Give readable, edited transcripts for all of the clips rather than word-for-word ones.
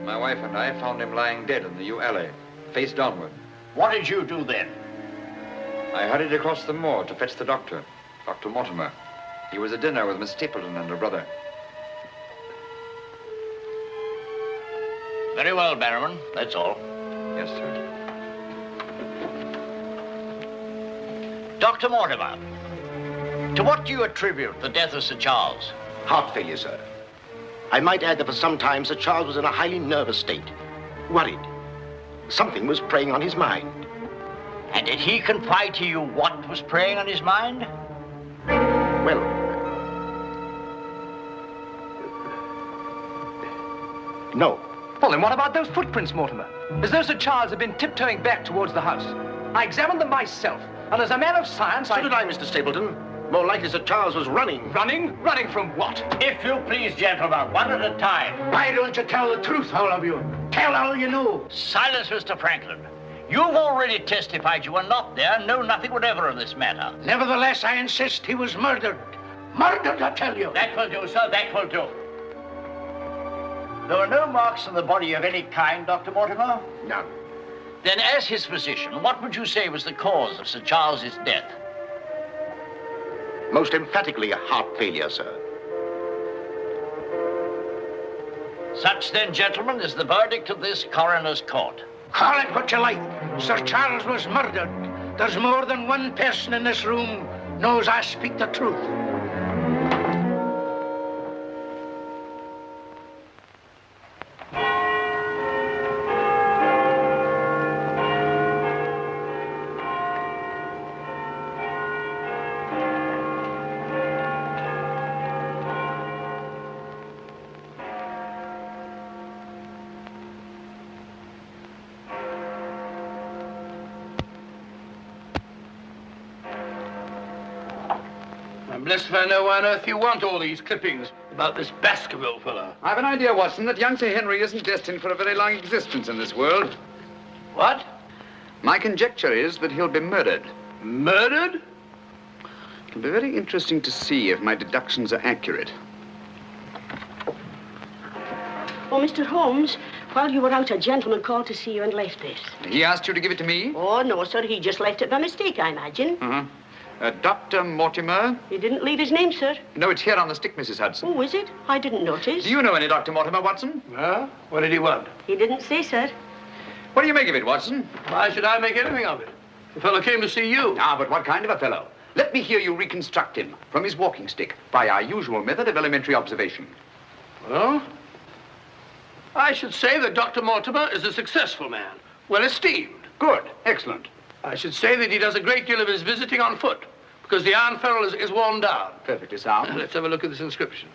My wife and I found him lying dead in the yew alley, face downward. What did you do then? I hurried across the moor to fetch the doctor, Dr. Mortimer. He was at dinner with Miss Stapleton and her brother. Very well, Barrowman. That's all. Yes, sir. Dr. Mortimer, to what do you attribute the death of Sir Charles? Heart failure, sir. I might add that for some time Sir Charles was in a highly nervous state. Worried. Something was preying on his mind. And did he confide to you what was preying on his mind? Well, no. Well, then what about those footprints, Mortimer? As though Sir Charles had been tiptoeing back towards the house. I examined them myself, and as a man of science, So did I, Mr. Stapleton. More likely Sir Charles was running. Running? Running from what? If you please, gentlemen, one at a time. Why don't you tell the truth, all of you? Tell all you know. Silence, Mr. Franklin. You've already testified you were not there and know nothing whatever of this matter. Nevertheless, I insist he was murdered. Murdered, I tell you. That will do, sir, that will do. There were no marks on the body of any kind, Dr. Mortimer? None. Then, as his physician, what would you say was the cause of Sir Charles's death? Most emphatically a heart failure, sir. Such, then, gentlemen, is the verdict of this coroner's court. Call it what you like. Sir Charles was murdered. There's more than one person in this room knows I speak the truth. I'm blessed if I know why on earth you want all these clippings about this Baskerville fellow. I've an idea, Watson, that young Sir Henry isn't destined for a very long existence in this world. What? My conjecture is that he'll be murdered. Murdered? It'll be very interesting to see if my deductions are accurate. Oh, Mr. Holmes, while you were out, a gentleman called to see you and left this. He asked you to give it to me? Oh, no, sir. He just left it by mistake, I imagine. Uh-huh. Dr. Mortimer? He didn't leave his name, sir. No, it's here on the stick, Mrs. Hudson. Oh, is it? I didn't notice. Do you know any Dr. Mortimer, Watson? Huh? What did he want? He didn't say, sir. What do you make of it, Watson? Why should I make anything of it? The fellow came to see you. Ah, but what kind of a fellow? Let me hear you reconstruct him from his walking stick by our usual method of elementary observation. Well, I should say that Dr. Mortimer is a successful man, well esteemed. Good. Excellent. I should say that he does a great deal of his visiting on foot, because the iron ferrule is worn down. Perfectly sound. Let's have a look at this inscription.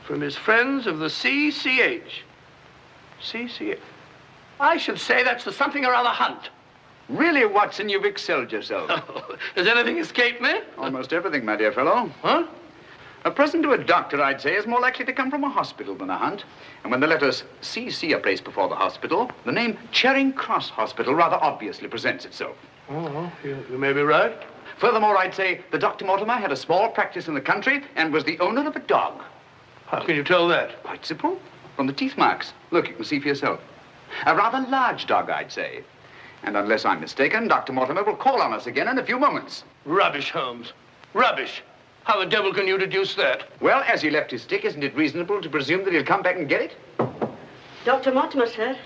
From his friends of the CCH. CCH. I should say that's the something or other hunt. Really, Watson, you've excelled yourself. Has anything escaped me? Almost everything, my dear fellow. Huh? A present to a doctor, I'd say, is more likely to come from a hospital than a hunt. And when the letters CC are placed before the hospital, the name Charing Cross Hospital rather obviously presents itself. Oh, you may be right. Furthermore, I'd say that Dr. Mortimer had a small practice in the country and was the owner of a dog. How can you tell that? Quite simple. From the teeth marks. Look, you can see for yourself. A rather large dog, I'd say. And unless I'm mistaken, Dr. Mortimer will call on us again in a few moments. Rubbish, Holmes. Rubbish. How the devil can you deduce that? Well, as he left his stick, isn't it reasonable to presume that he'll come back and get it? Dr. Mortimer, sir.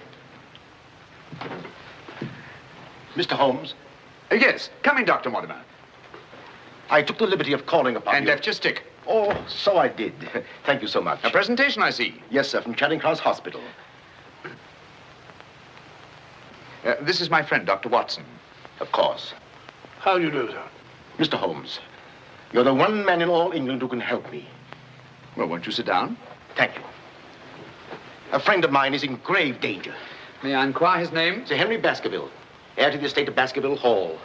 Mr. Holmes, Yes. Come in, Dr. Mortimer. I took the liberty of calling upon And you. left your stick. Oh, so I did. Thank you so much. A presentation, I see. Yes, sir, from Charing Cross Hospital. This is my friend, Dr. Watson. Of course. How do you do, sir? Mr. Holmes, you're the one man in all England who can help me. Well, won't you sit down? Thank you. A friend of mine is in grave danger. May I inquire his name? Sir Henry Baskerville, heir to the estate of Baskerville Hall.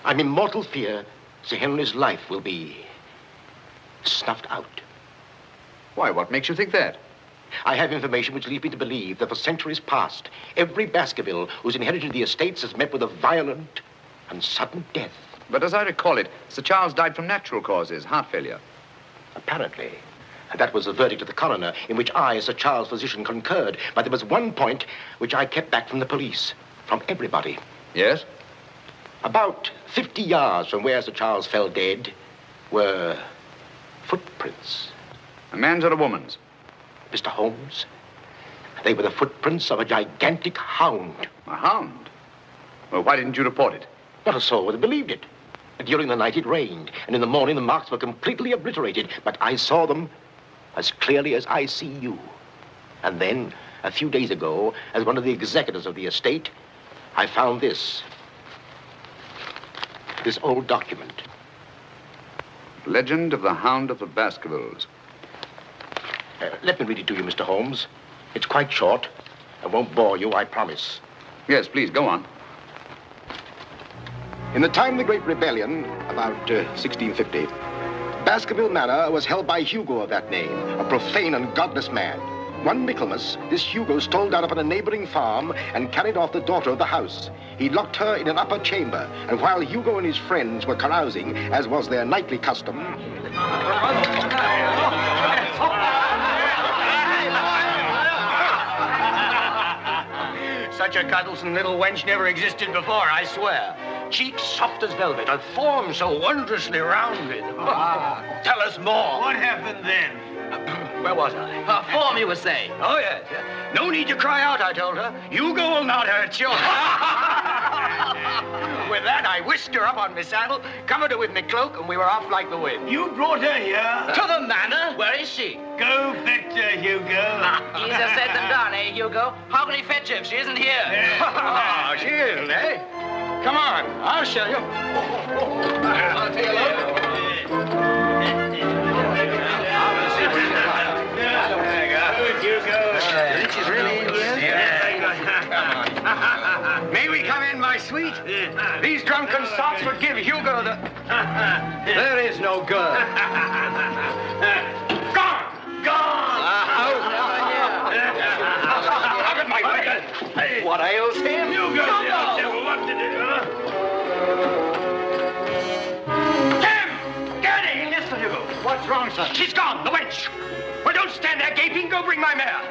I'm in mortal fear Sir Henry's life will be snuffed out. Why, what makes you think that? I have information which leads me to believe that for centuries past, every Baskerville who's inherited the estates has met with a violent and sudden death. But as I recall it, Sir Charles died from natural causes, heart failure. Apparently. And that was the verdict of the coroner, in which I, as Sir Charles' physician, concurred. But there was one point which I kept back from the police, from everybody. Yes? About 50 yards from where Sir Charles fell dead were footprints. A man's or a woman's? Mr. Holmes, they were the footprints of a gigantic hound. A hound? Well, why didn't you report it? Not a soul would have believed it. During the night it rained, and in the morning the marks were completely obliterated, but I saw them as clearly as I see you. And then, a few days ago, as one of the executors of the estate, I found this old document. Legend of the Hound of the Baskervilles. Let me read it to you, Mr. Holmes. It's quite short. I won't bore you, I promise. Yes, please, go on. In the time of the Great Rebellion, about 1650, Baskerville Manor was held by Hugo of that name, a profane and godless man. One Michaelmas, this Hugo stole down upon a neighboring farm and carried off the daughter of the house. He locked her in an upper chamber, and while Hugo and his friends were carousing, as was their nightly custom... Such a cuddlesome little wench never existed before, I swear. Cheeks soft as velvet, and form so wondrously rounded. Tell us more. What happened then? Where was I? Form, you were saying. Oh, yes. No need to cry out, I told her. Hugo will not hurt you. With that, I whisked her up on my saddle, covered her with my cloak, and we were off like the wind. You brought her here? To the manor? Where is she? Go fetch her, Hugo. Easier said than done, eh, Hugo? How can he fetch her if she isn't here? Oh, she isn't, eh? Come on, I'll show you. I'll take a look. She's really in here? May we come in, my sweet? These drunken sots would give Hugo the... There is no girl. Gone! Gone! Out of my way! What ails him? Hugo, what did it, huh? Tim! Get in! Yes, Sir Hugo. What's wrong, sir? She's gone, the wench. Well, don't stand there gaping. Go bring my mare.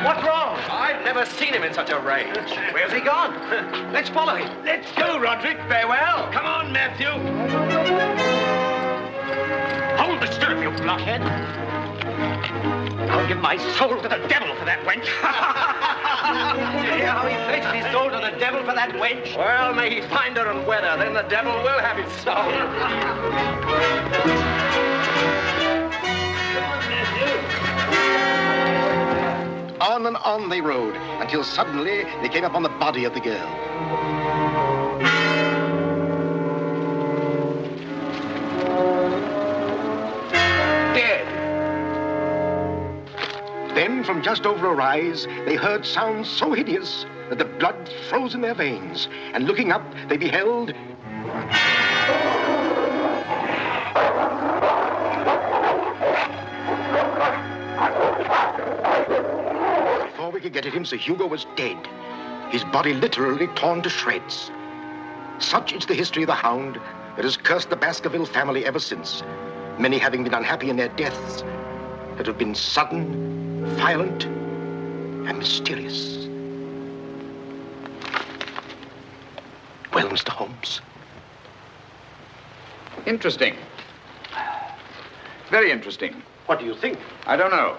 What's wrong? I've never seen him in such a rage. Where's he gone? Let's follow him. Let's go, Roderick. Farewell. Come on, Matthew. Hold the stirrup, you blockhead. I'll give my soul to the devil for that wench. You hear how he pledged his soul to the devil for that wench? Well, may he find her and wed her, then the devil will have his soul. On and on they rode, until suddenly they came upon the body of the girl. Dead. Then, from just over a rise, they heard sounds so hideous that the blood froze in their veins. And looking up, they beheld... Before we could get at him, Sir Hugo was dead. His body literally torn to shreds. Such is the history of the Hound that has cursed the Baskerville family ever since. Many having been unhappy in their deaths that have been sudden, violent, and mysterious. Well, Mr. Holmes? Interesting. Very interesting. What do you think? I don't know.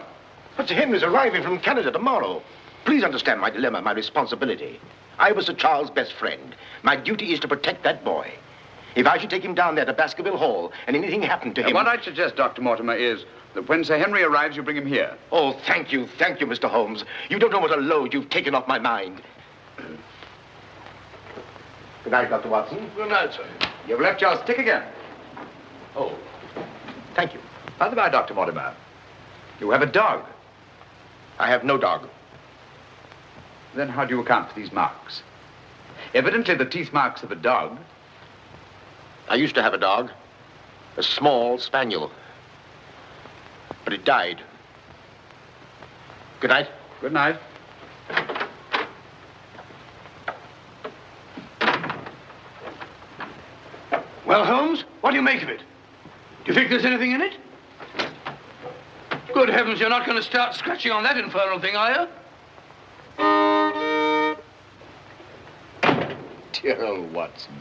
But Sir Henry's arriving from Canada tomorrow. Please understand my dilemma, my responsibility. I was Sir Charles' best friend. My duty is to protect that boy. If I should take him down there to Baskerville Hall and anything happened to him... What I'd suggest, Dr. Mortimer, is that when Sir Henry arrives, you bring him here. Oh, thank you, Mr. Holmes. You don't know what a load you've taken off my mind. Good night, Dr. Watson. Good night, sir. You've left your stick again. Oh, thank you. By the by, Dr. Mortimer, you have a dog. I have no dog. Then how do you account for these marks? Evidently the teeth marks of a dog. I used to have a dog, a small spaniel, but it died. Good night. Good night. Well, Holmes, what do you make of it? Do you think there's anything in it? Good heavens, you're not going to start scratching on that infernal thing, are you? Dear old Watson.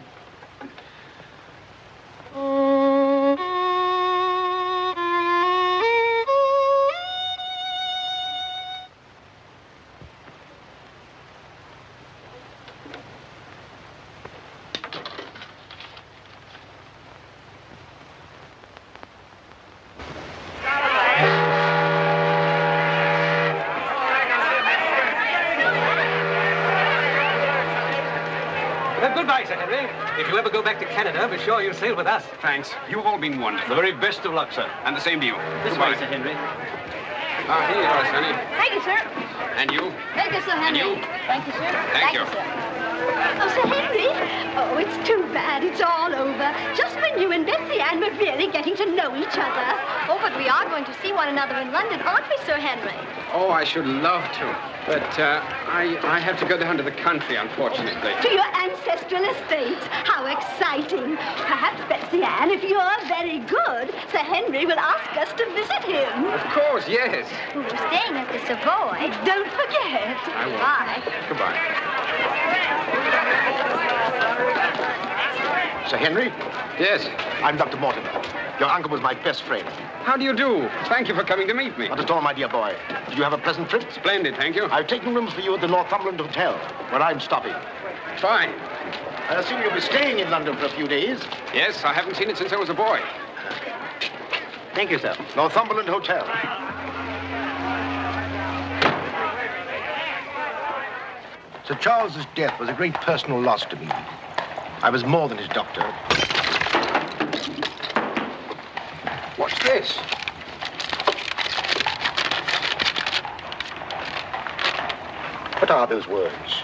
Goodbye, Sir Henry. If you ever go back to Canada, be sure you sail with us. Thanks. You've all been wonderful. The very best of luck, sir. And the same to you. This Goodbye. way, Sir Henry. Ah, here you are, Sonny. Thank you, sir. And you? Thank you, Sir Henry. And you? Thank you, sir. Thank you. sir. Oh, Sir Henry. Oh, it's too bad it's all over. Just when you and Betsy Ann were really getting to know each other. Oh, but we are going to see one another in London, aren't we, Sir Henry? Oh, I should love to. But I have to go down to the country, unfortunately. To your ancestral estates. How exciting. Perhaps, Betsy Ann, if you're very good, Sir Henry will ask us to visit him. Of course, yes. We're staying at the Savoy. Don't forget. I won't. Bye. Goodbye. Sir Henry, Yes. I'm Dr. Mortimer. Your uncle was my best friend. How do you do? Thank you for coming to meet me. Not at all, my dear boy. Did you have a pleasant trip? Splendid, thank you. I've taken rooms for you at the Northumberland Hotel, where I'm stopping. Fine. I assume you'll be staying in London for a few days. Yes, I haven't seen it since I was a boy. Thank you, sir. Northumberland Hotel. Sir Charles's death was a great personal loss to me. I was more than his doctor. What's this? What are those words?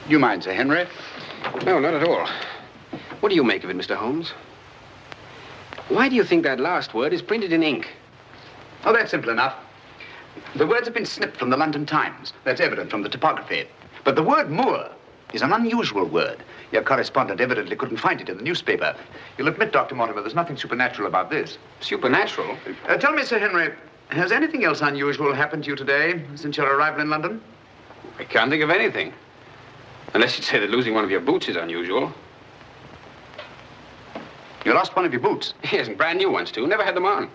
You mind, Sir Henry? No, not at all. What do you make of it, Mr. Holmes? Why do you think that last word is printed in ink? Oh, that's simple enough. The words have been snipped from the London Times. That's evident from the typography. But the word moor is an unusual word. Your correspondent evidently couldn't find it in the newspaper. You'll admit, Dr. Mortimer, there's nothing supernatural about this. Supernatural? Tell me, Sir Henry, has anything else unusual happened to you today since your arrival in London? I can't think of anything. Unless you'd say that losing one of your boots is unusual. You lost one of your boots? Yes, and brand new ones, too. Never had them on.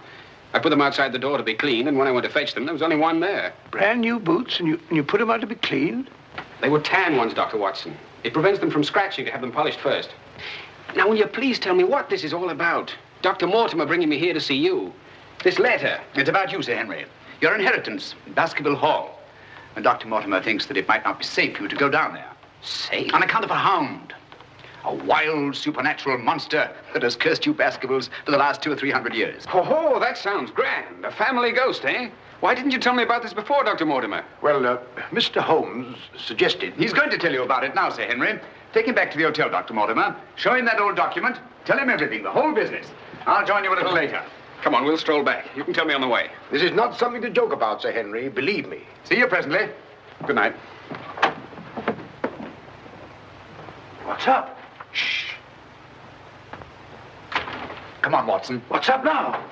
I put them outside the door to be cleaned, and when I went to fetch them, there was only one there. Brand new boots, and you put them out to be cleaned? They were tan ones, Dr. Watson. It prevents them from scratching to have them polished first. Now, will you please tell me what this is all about? Dr. Mortimer bringing me here to see you. This letter. It's about you, Sir Henry. Your inheritance in Baskerville Hall. And Dr. Mortimer thinks that it might not be safe for you to go down there. Safe? On account of a hound. A wild, supernatural monster that has cursed you Baskervilles for the last 200 or 300 years. Oh, that sounds grand. A family ghost, eh? Why didn't you tell me about this before, Dr. Mortimer? Well, Mr. Holmes suggested... He's going to tell you about it now, Sir Henry. Take him back to the hotel, Dr. Mortimer. Show him that old document. Tell him everything, the whole business. I'll join you a little later. Come on, we'll stroll back. You can tell me on the way. This is not something to joke about, Sir Henry. Believe me. See you presently. Good night. What's up? Shh. Come on, Watson. What's up now?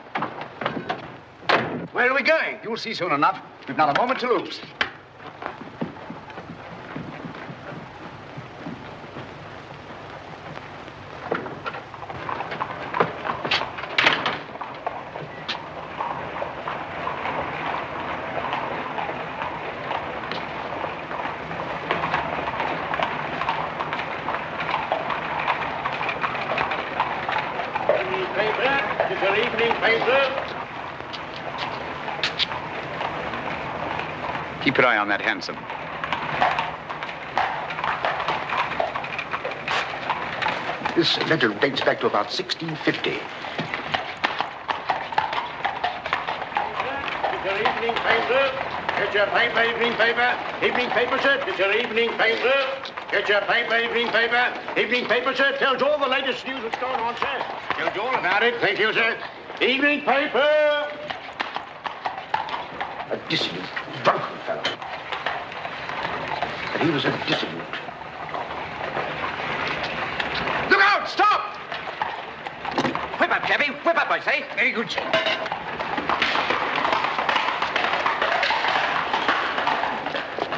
Where are we going? You'll see soon enough. We've not a moment to lose. Keep your eye on that hansom. This letter dates back to about 1650. Your evening paper. Get your paper, evening paper. Evening paper, sir. Get your evening paper. Get your paper, evening paper. Evening paper, sir. Tells all the latest news that's going on, sir. Tells you all about it. Thank you, sir. Evening paper. A dissolute, drunken fellow. he was a dissident. Look out! Stop! Whip up, cabby. Whip up, I say. Very good, sir.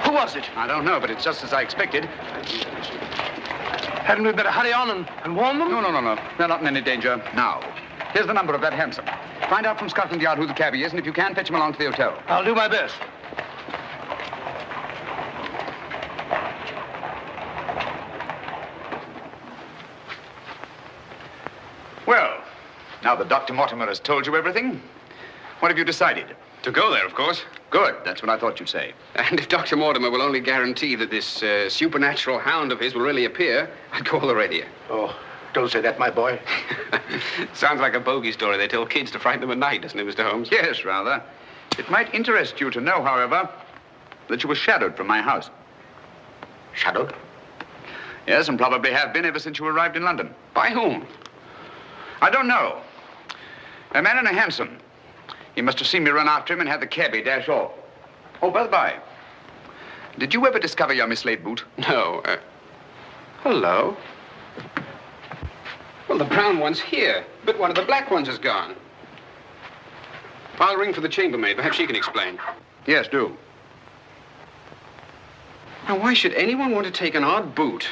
Who was it? I don't know, but it's just as I expected. Hadn't we better hurry on and warn them? No. They're not in any danger now. Here's the number of that hansom. Find out from Scotland Yard who the cabby is, and if you can, fetch him along to the hotel. I'll do my best. Well, now that Dr. Mortimer has told you everything, what have you decided? To go there, of course. Good. That's what I thought you'd say. And if Dr. Mortimer will only guarantee that this supernatural hound of his will really appear, I'd go all the readier. Oh, don't say that, my boy. Sounds like a bogey story they tell kids to frighten them at night, doesn't it, Mr. Holmes? Yes, rather. It might interest you to know, however, that you were shadowed from my house. Shadowed? Yes, and probably have been ever since you arrived in London. By whom? I don't know. A man in a hansom. He must have seen me run after him and had the cabby dash off. Oh, by the by, did you ever discover your mislaid boot? No. Hello? Well, the brown one's here, but one of the black ones is gone. I'll ring for the chambermaid. Perhaps she can explain. Yes, do. Now, why should anyone want to take an odd boot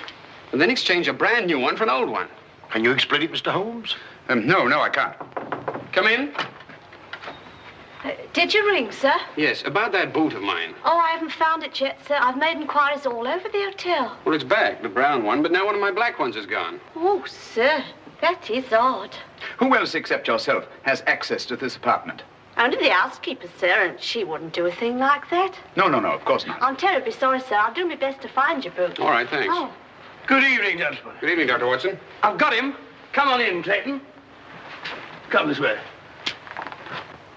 and then exchange a brand new one for an old one? Can you explain it, Mr. Holmes? No, I can't. Come in. Did you ring, sir? Yes, about that boot of mine. Oh, I haven't found it yet, sir. I've made inquiries all over the hotel. Well, it's back, the brown one, but now one of my black ones is gone. Oh, sir, that is odd. Who else except yourself has access to this apartment? Only the housekeeper, sir, and she wouldn't do a thing like that. No, of course not. I'm terribly sorry, sir. I'll do my best to find your boot. All right, thanks. Oh. Good evening, gentlemen. Good evening, Dr. Watson. I've got him. Come on in, Clayton. Come this way.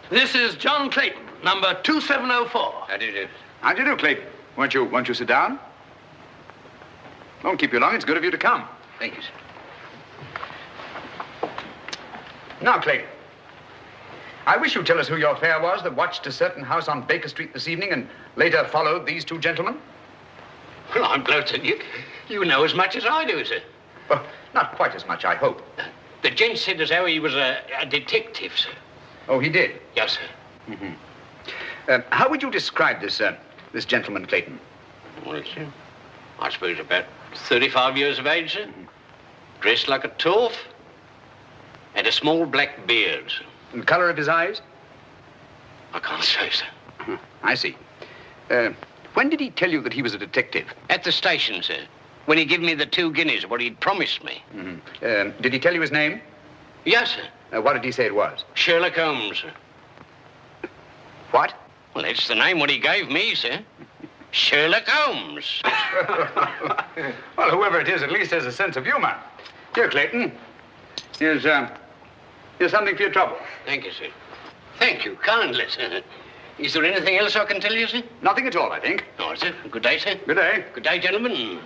This is John Clayton, number 2704. How do you do? How do you do, Clayton? Won't you sit down? Won't keep you long. It's good of you to come. Thank you, sir. Now, Clayton, I wish you'd tell us who your fare was that watched a certain house on Baker Street this evening and later followed these two gentlemen. Well, I'm glad that you know as much as I do, sir. Well, not quite as much, I hope. The gent said as how he was a detective, sir. Oh, he did? Yes, sir. Mm-hmm. How would you describe this gentleman, Clayton? Well, sir, I suppose about 35 years of age, sir. Dressed like a toff. Had a small black beard, sir. And the color of his eyes? I can't say, sir. I see. When did he tell you that he was a detective? At the station, sir. When he gave me the 2 guineas, what he'd promised me. Mm-hmm. Did he tell you his name? Yes, sir. What did he say it was? Sherlock Holmes, sir. What? Well, that's the name what he gave me, sir. Sherlock Holmes. Well, whoever it is at least has a sense of humor. Here, Clayton. Here's something for your trouble. Thank you, sir. Thank you kindly, sir. Is there anything else I can tell you, sir? Nothing at all, I think. All right, sir. Good day, sir. Good day. Good day, gentlemen.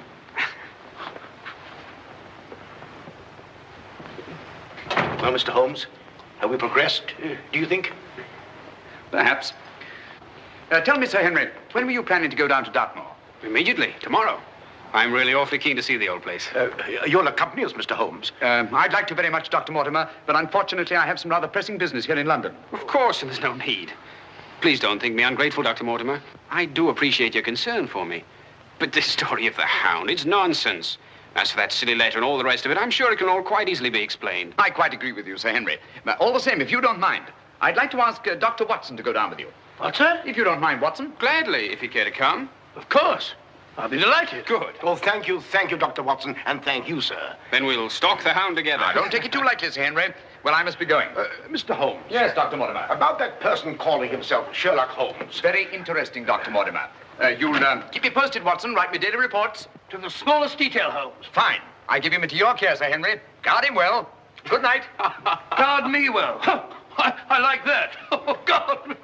Well, Mr. Holmes, have we progressed, do you think? Perhaps. Tell me, Sir Henry, when were you planning to go down to Dartmoor? Immediately, tomorrow. I'm really awfully keen to see the old place. You'll accompany us, Mr. Holmes. I'd like to very much, Dr. Mortimer, but unfortunately I have some rather pressing business here in London. Of course, and there's no need. Please don't think me ungrateful, Dr. Mortimer. I do appreciate your concern for me. But this story of the Hound, it's nonsense. As for that silly letter and all the rest of it, I'm sure it can all quite easily be explained. I quite agree with you, Sir Henry. But all the same, if you don't mind, I'd like to ask Dr. Watson to go down with you. What, sir? If you don't mind, Watson. Gladly, if you care to come. Of course. I'll be delighted. Good. Oh, thank you, Dr. Watson, and thank you, sir. Then we'll stalk the Hound together. Now, don't take it too lightly, Sir Henry. Well, I must be going. Mr. Holmes. Yes, Dr. Mortimer. About that person calling himself Sherlock Holmes. Very interesting, Dr. Mortimer. You'll keep me posted, Watson. Write me daily reports. To the smallest detail, Holmes. Fine. I give him into your care, Sir Henry. Guard him well. Good night. Guard me well. I like that. Oh, guard me.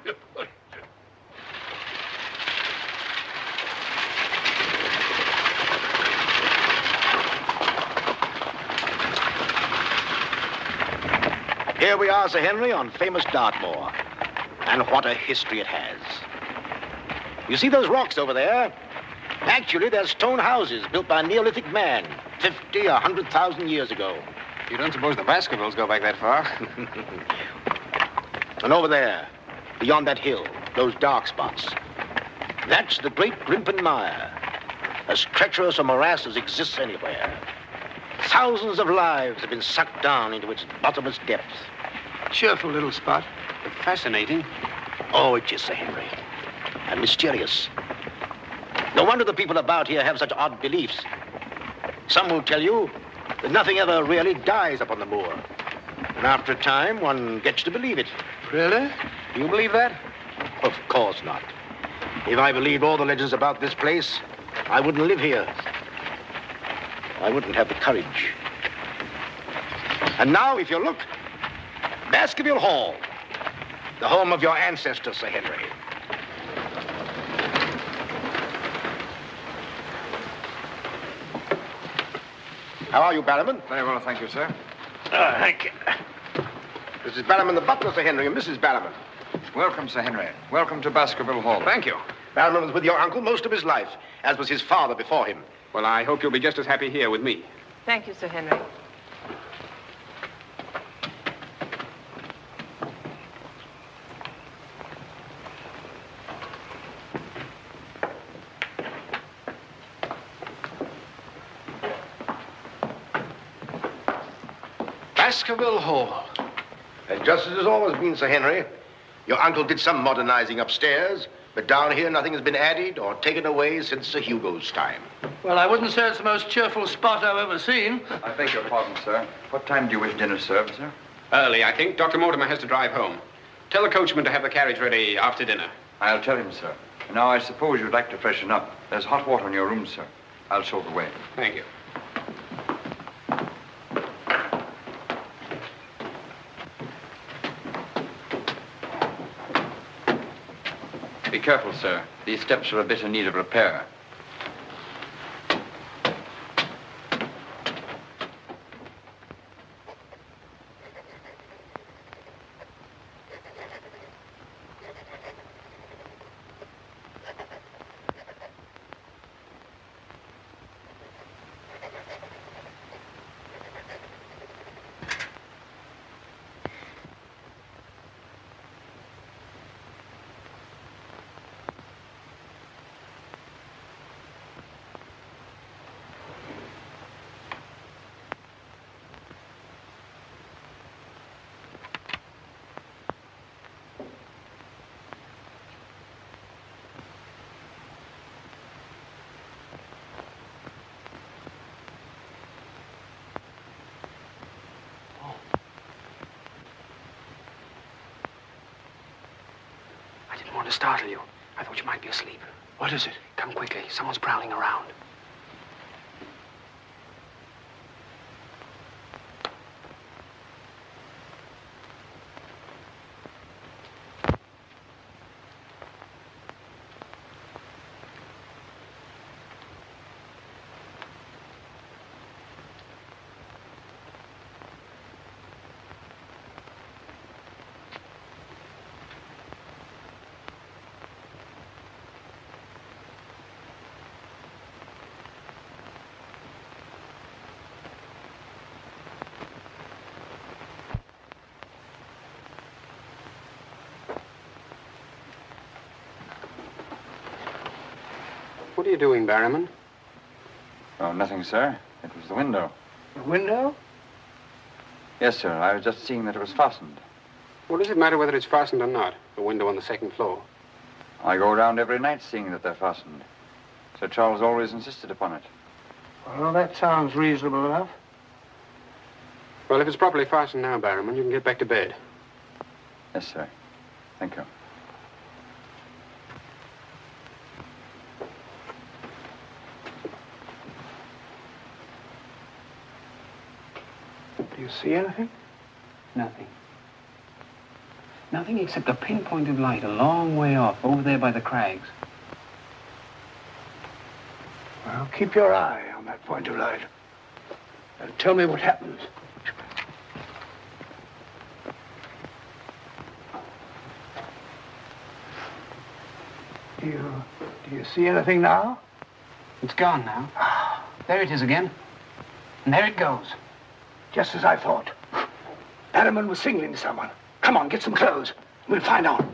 Here we are, Sir Henry, on famous Dartmoor. And what a history it has. You see those rocks over there? Actually, they're stone houses built by a Neolithic man 50 or 100,000 years ago. You don't suppose the Baskervilles go back that far? And over there, beyond that hill, those dark spots, that's the great Grimpen Mire, as treacherous a morass as exists anywhere. Thousands of lives have been sucked down into its bottomless depths. Cheerful little spot. Fascinating. Oh, it is, Sir Henry. And mysterious. No wonder the people about here have such odd beliefs. Some will tell you that nothing ever really dies upon the moor. And after a time, one gets to believe it. Really? Do you believe that? Of course not. If I believed all the legends about this place, I wouldn't live here. I wouldn't have the courage. And now, if you look, Baskerville Hall, the home of your ancestors, Sir Henry. How are you, Barrowman? Very well, thank you, sir. Thank you. This is Barrowman the butler, Sir Henry, and Mrs. Barrowman. Welcome, Sir Henry. Welcome to Baskerville Hall. Thank you. Barrowman was with your uncle most of his life, as was his father before him. Well, I hope you'll be just as happy here with me. Thank you, Sir Henry. Baskerville Hall. And just as it's always been, Sir Henry, your uncle did some modernizing upstairs, but down here nothing has been added or taken away since Sir Hugo's time. Well, I wouldn't say it's the most cheerful spot I've ever seen. I beg your pardon, sir. What time do you wish dinner served, sir? Early, I think. Dr. Mortimer has to drive home. Tell the coachman to have the carriage ready after dinner. I'll tell him, sir. Now, I suppose you'd like to freshen up. There's hot water in your room, sir. I'll show the way. Thank you. Be careful, sir. These steps are a bit in need of repair. I didn't want to startle you. I thought you might be asleep. What is it? Come quickly. Someone's prowling around. What are you doing, Barrowman? Oh, nothing, sir. It was the window. The window? Yes, sir. I was just seeing that it was fastened. What does it matter whether it's fastened or not? The window on the second floor. I go around every night seeing that they're fastened. Sir Charles always insisted upon it. Well, that sounds reasonable enough. Well, if it's properly fastened now, Barrowman, you can get back to bed. Yes, sir. Thank you. Do you see anything? Nothing. Nothing except a pinpointed light a long way off, over there by the crags. Well, keep your eye on that point of light. And tell me what happens. Do you see anything now? It's gone now. There it is again. And there it goes. Just as I thought. Barrowman was signaling to someone. Come on, get some clothes. We'll find out.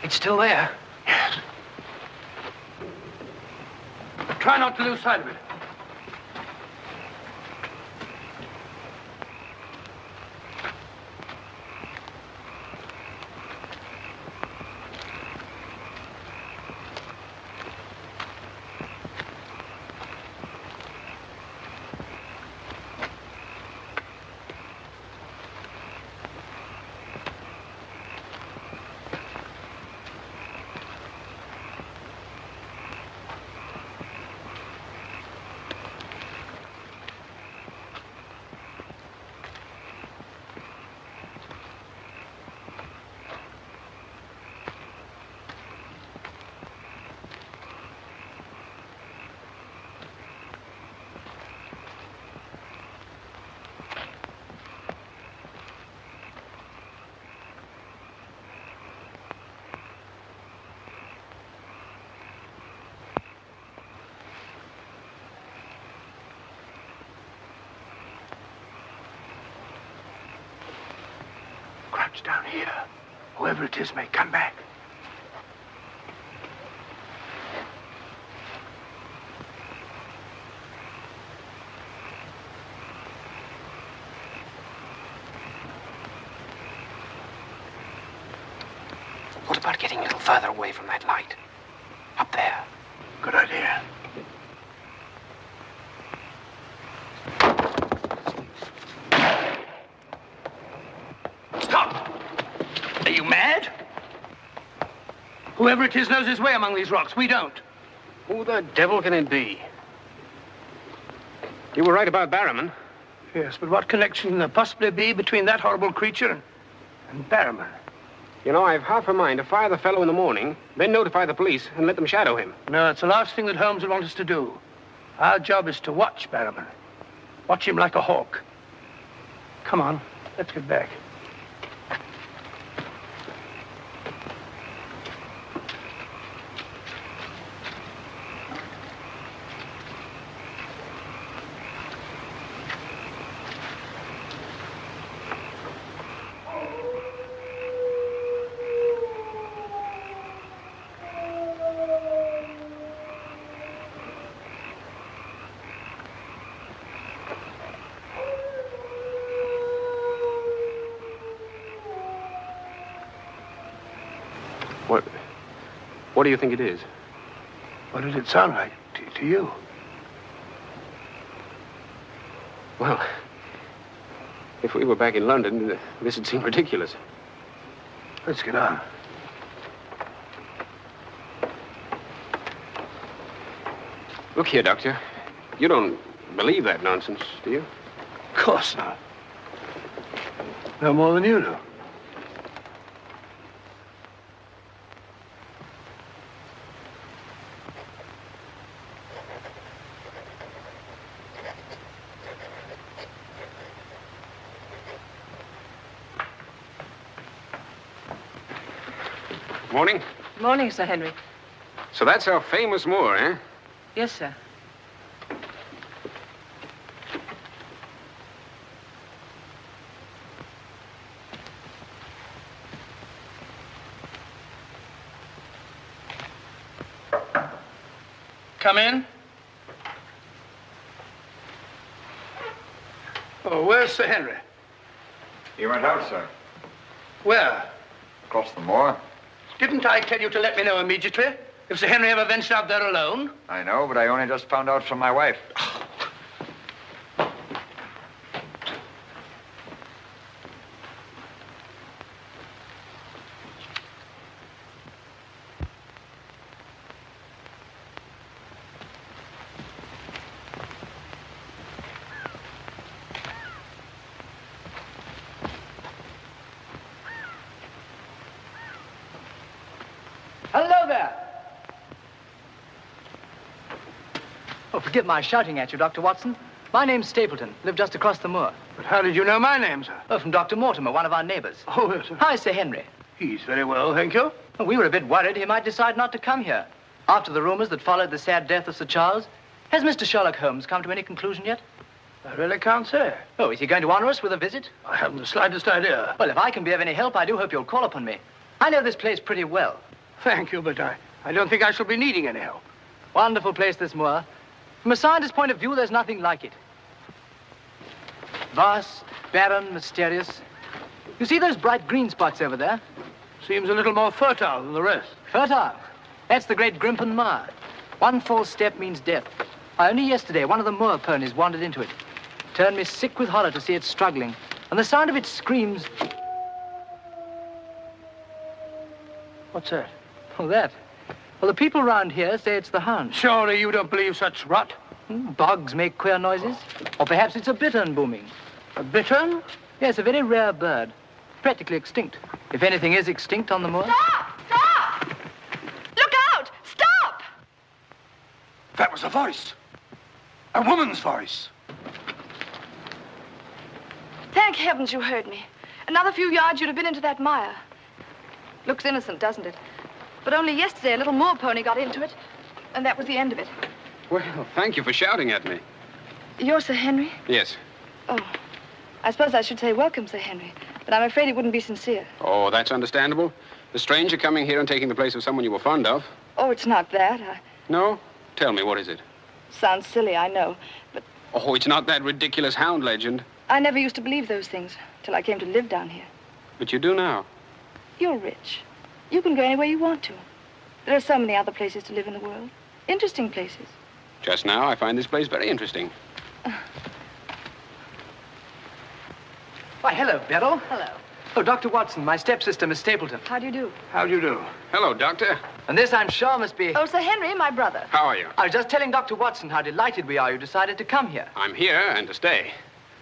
It's still there. Yes. Try not to lose sight of it. Crouch down here. Whoever it is may come back. What about getting a little further away from that light? Up there. Good idea. Stop! Are you mad? Whoever it is knows his way among these rocks. We don't. Who the devil can it be? You were right about Barrowman. Yes, but what connection can there possibly be between that horrible creature and Barrowman? You know, I've half a mind to fire the fellow in the morning, then notify the police and let them shadow him. No, it's the last thing that Holmes would want us to do. Our job is to watch Barrowman. Watch him like a hawk. Come on, let's get back. What do you think it is? What did it sound like to you? Well, if we were back in London, this would seem ridiculous. Let's get on. Look here, Doctor. You don't believe that nonsense, do you? Of course not. No more than you do. Morning. Morning, Sir Henry. So that's our famous Moor, eh? Yes, sir. Come in. Oh, where's Sir Henry? He went out, sir. Where? Across the moor. Didn't I tell you to let me know immediately if Sir Henry ever ventured out there alone? I know, but I only just found out from my wife. Hello there. Oh, forgive my shouting at you, Dr. Watson. My name's Stapleton. Live just across the moor. But how did you know my name, sir? Oh, from Dr. Mortimer, one of our neighbors. Oh, yes, sir. Hi, Sir Henry. He's very well, thank you. Well, we were a bit worried he might decide not to come here. After the rumors that followed the sad death of Sir Charles, has Mr. Sherlock Holmes come to any conclusion yet? I really can't say. Oh, is he going to honor us with a visit? I haven't the slightest idea. Well, if I can be of any help, I do hope you'll call upon me. I know this place pretty well. Thank you, but I don't think I shall be needing any help. Wonderful place, this moor. From a scientist's point of view, there's nothing like it. Vast, barren, mysterious. You see those bright green spots over there? Seems a little more fertile than the rest. Fertile? That's the great Grimpen Mire. One false step means death. Only yesterday, one of the moor ponies wandered into it. Turned me sick with horror to see it struggling. And the sound of its screams... What's that? Oh, that? Well, the people round here say it's the Hound. Surely you don't believe such rot? Bogs make queer noises. Or perhaps it's a bittern booming. A bittern? Yes, a very rare bird. Practically extinct. If anything is extinct on the moor. Stop! Stop! Look out! Stop! That was a voice. A woman's voice. Thank heavens you heard me. Another few yards, you'd have been into that mire. Looks innocent, doesn't it? But only yesterday, a little moor pony got into it, and that was the end of it. Well, thank you for shouting at me. You're Sir Henry? Yes. Oh, I suppose I should say welcome, Sir Henry, but I'm afraid it wouldn't be sincere. Oh, that's understandable. A stranger coming here and taking the place of someone you were fond of. Oh, it's not that. No? Tell me, what is it? Sounds silly, I know, but Oh, it's not that ridiculous Hound legend. I never used to believe those things till I came to live down here. But you do now. You're rich. You can go anywhere you want to. There are so many other places to live in the world. Interesting places. Just now, I find this place very interesting. Why, hello, Beryl. Hello. Oh, Dr. Watson, my stepsister, Miss Stapleton. How do you do? How do you do? Hello, Doctor. And this, I'm sure, must be... Oh, Sir Henry, my brother. How are you? I was just telling Dr. Watson how delighted we are you decided to come here. I'm here and to stay.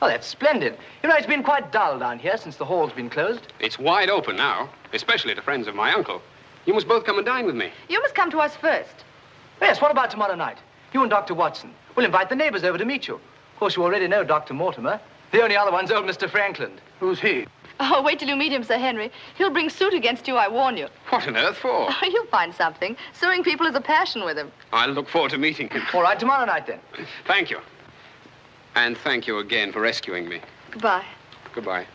Oh, that's splendid. You know, it's been quite dull down here since the hall's been closed. It's wide open now, especially to friends of my uncle. You must both come and dine with me. You must come to us first. Yes, what about tomorrow night? You and Dr. Watson. We'll invite the neighbors over to meet you. Of course, you already know Dr. Mortimer. The only other one's old Mr. Franklin. Who's he? Oh, wait till you meet him, Sir Henry. He'll bring suit against you, I warn you. What on earth for? Oh, you'll find something. Suing people is a passion with him. I'll look forward to meeting him. All right, tomorrow night, then. Thank you. And thank you again for rescuing me. Goodbye. Goodbye.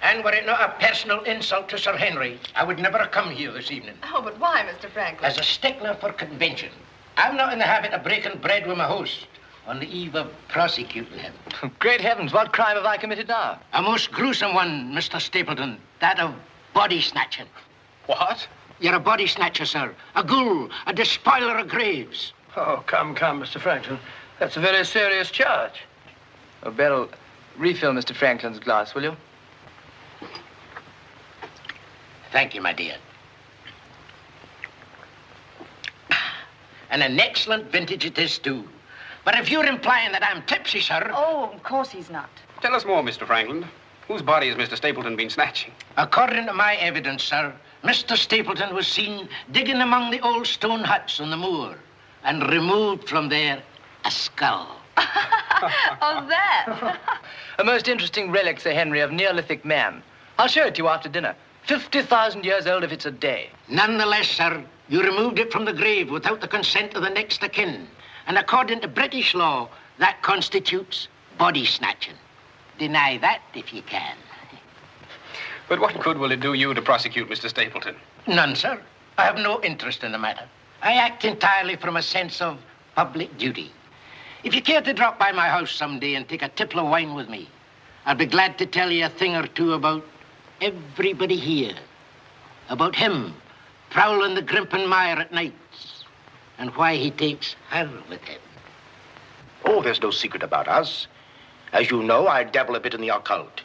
And were it not a personal insult to Sir Henry, I would never have come here this evening. Oh, but why, Mr. Franklin? As a stickler for convention, I'm not in the habit of breaking bread with my host on the eve of prosecuting him. Great heavens, what crime have I committed now? A most gruesome one, Mr. Stapleton. That of body snatching. What? You're a body snatcher, sir. A ghoul, a despoiler of graves. Oh, come, Mr. Franklin. That's a very serious charge. Oh, Beryl, refill Mr. Franklin's glass, will you? Thank you, my dear. And an excellent vintage it is, too. But if you're implying that I'm tipsy, sir... Oh, of course he's not. Tell us more, Mr. Franklin. Whose body has Mr. Stapleton been snatching? According to my evidence, sir, Mr. Stapleton was seen digging among the old stone huts on the moor and removed from there a skull. Oh, that? A most interesting relic, Sir Henry, of Neolithic man. I'll show it to you after dinner. 50,000 years old if it's a day. Nonetheless, sir, you removed it from the grave without the consent of the next of kin. And according to British law, that constitutes body snatching. Deny that if you can. But what good will it do you to prosecute Mr. Stapleton? None, sir. I have no interest in the matter. I act entirely from a sense of public duty. If you care to drop by my house someday and take a tipple of wine with me, I'll be glad to tell you a thing or two about everybody here. About him prowling the Grimpen Mire at nights and why he takes her with him. Oh, there's no secret about us. As you know, I dabble a bit in the occult.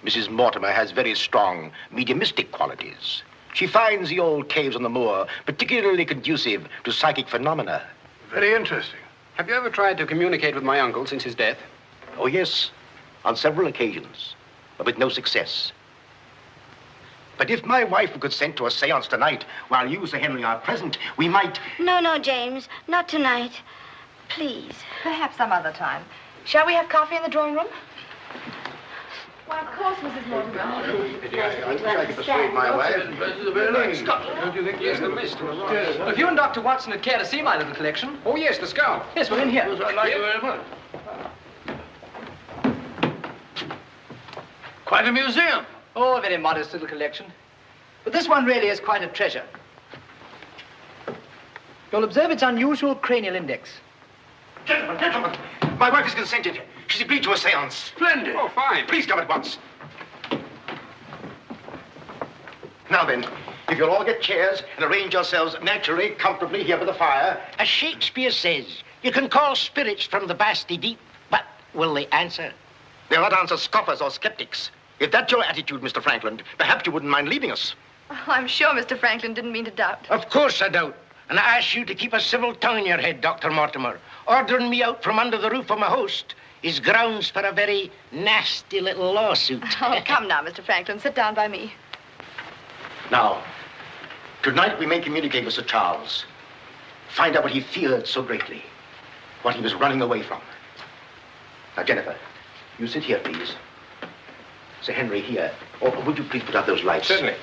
Mrs. Mortimer has very strong mediumistic qualities. She finds the old caves on the moor particularly conducive to psychic phenomena. Very interesting. Have you ever tried to communicate with my uncle since his death? Oh, yes, on several occasions, but with no success. But if my wife would consent to a seance tonight, while you, Sir Henry, are present, we might... No, no, James, not tonight. Please. Perhaps some other time. Shall we have coffee in the drawing room? Why, of course, Mrs. Mortimer. I wish I could persuade my wife. Don't you think? Yes, the mist. Well, if you and Dr. Watson would care to see my little collection. Oh, yes, the skull. Yes, we're in here. I'd like you very much. Quite a museum. Oh, a very modest little collection. But this one really is quite a treasure. You'll observe its unusual cranial index. Gentlemen, my wife has consented. She's agreed to a seance. Splendid. Oh, fine. Please come at once. Now then, if you'll all get chairs and arrange yourselves naturally, comfortably here by the fire. As Shakespeare says, you can call spirits from the vasty deep, but will they answer? They'll not answer scoffers or skeptics. If that's your attitude, Mr. Franklin, perhaps you wouldn't mind leaving us. Oh, I'm sure Mr. Franklin didn't mean to doubt. Of course I don't. And I ask you to keep a civil tongue in your head, Dr. Mortimer. Ordering me out from under the roof of my host is grounds for a very nasty little lawsuit. Oh, come now, Mr. Franklin. Sit down by me. Now, tonight we may communicate with Sir Charles. Find out what he feared so greatly. What he was running away from. Now, Jennifer, you sit here, please. Sir Henry, here. Or would you please put out those lights? Certainly.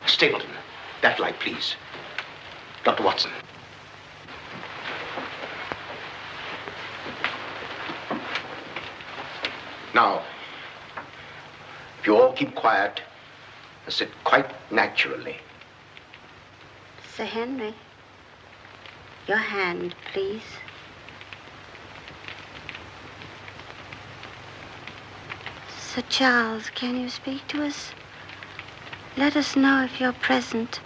Stapleton, that light, please. Dr. Watson. Now, if you all keep quiet and sit quite naturally. Sir Henry, your hand, please. Sir Charles, can you speak to us? Let us know if you're present.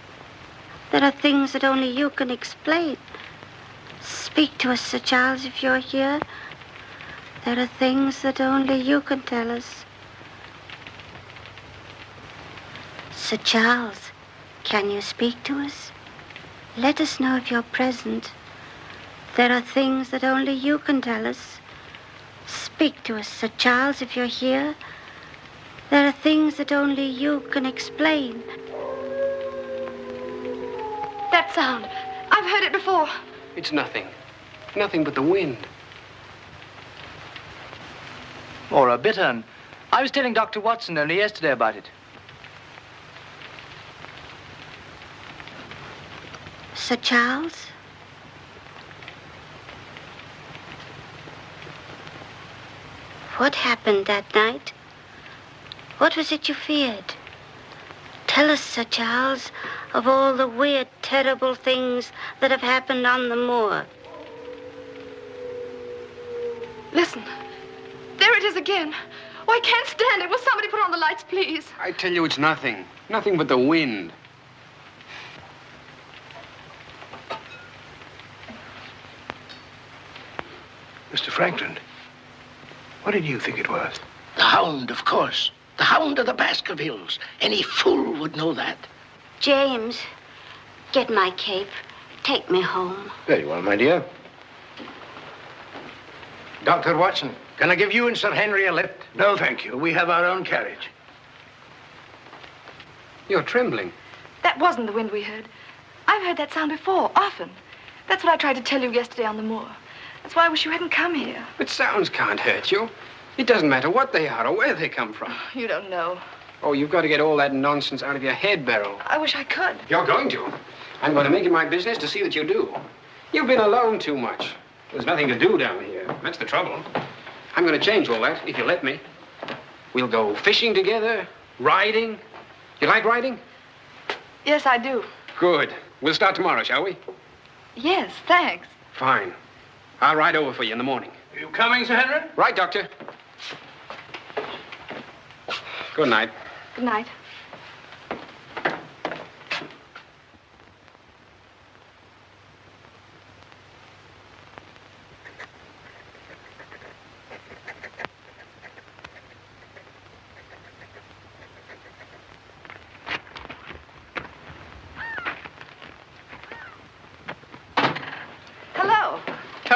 There are things that only you can explain. Speak to us, Sir Charles, if you're here. There are things that only you can tell us. Sir Charles, can you speak to us? Let us know if you're present. There are things that only you can tell us. Speak to us, Sir Charles, if you're here. There are things that only you can explain. That sound. I've heard it before. It's nothing. Nothing but the wind. Or a bittern. I was telling Dr. Watson only yesterday about it. Sir Charles? What happened that night? What was it you feared? Tell us, Sir Charles, of all the weird, terrible things that have happened on the moor. Listen. There it is again. Oh, I can't stand it. Will somebody put on the lights, please? I tell you, it's nothing. Nothing but the wind. Mr. Franklin, what did you think it was? The Hound, of course. The Hound of the Baskervilles. Any fool would know that. James, get my cape. Take me home. Very well, my dear. Dr. Watson, can I give you and Sir Henry a lift? No, thank you. We have our own carriage. You're trembling. That wasn't the wind we heard. I've heard that sound before, often. That's what I tried to tell you yesterday on the moor. That's why I wish you hadn't come here. But sounds can't hurt you. It doesn't matter what they are or where they come from. You don't know. Oh, you've got to get all that nonsense out of your head, Beryl. I wish I could. You're going to. I'm going to make it my business to see that you do. You've been alone too much. There's nothing to do down here. That's the trouble. I'm going to change all that, if you let me. We'll go fishing together, riding. You like riding? Yes, I do. Good. We'll start tomorrow, shall we? Yes, thanks. Fine. I'll ride over for you in the morning. Are you coming, Sir Henry? Right, Doctor. Good night. Good night.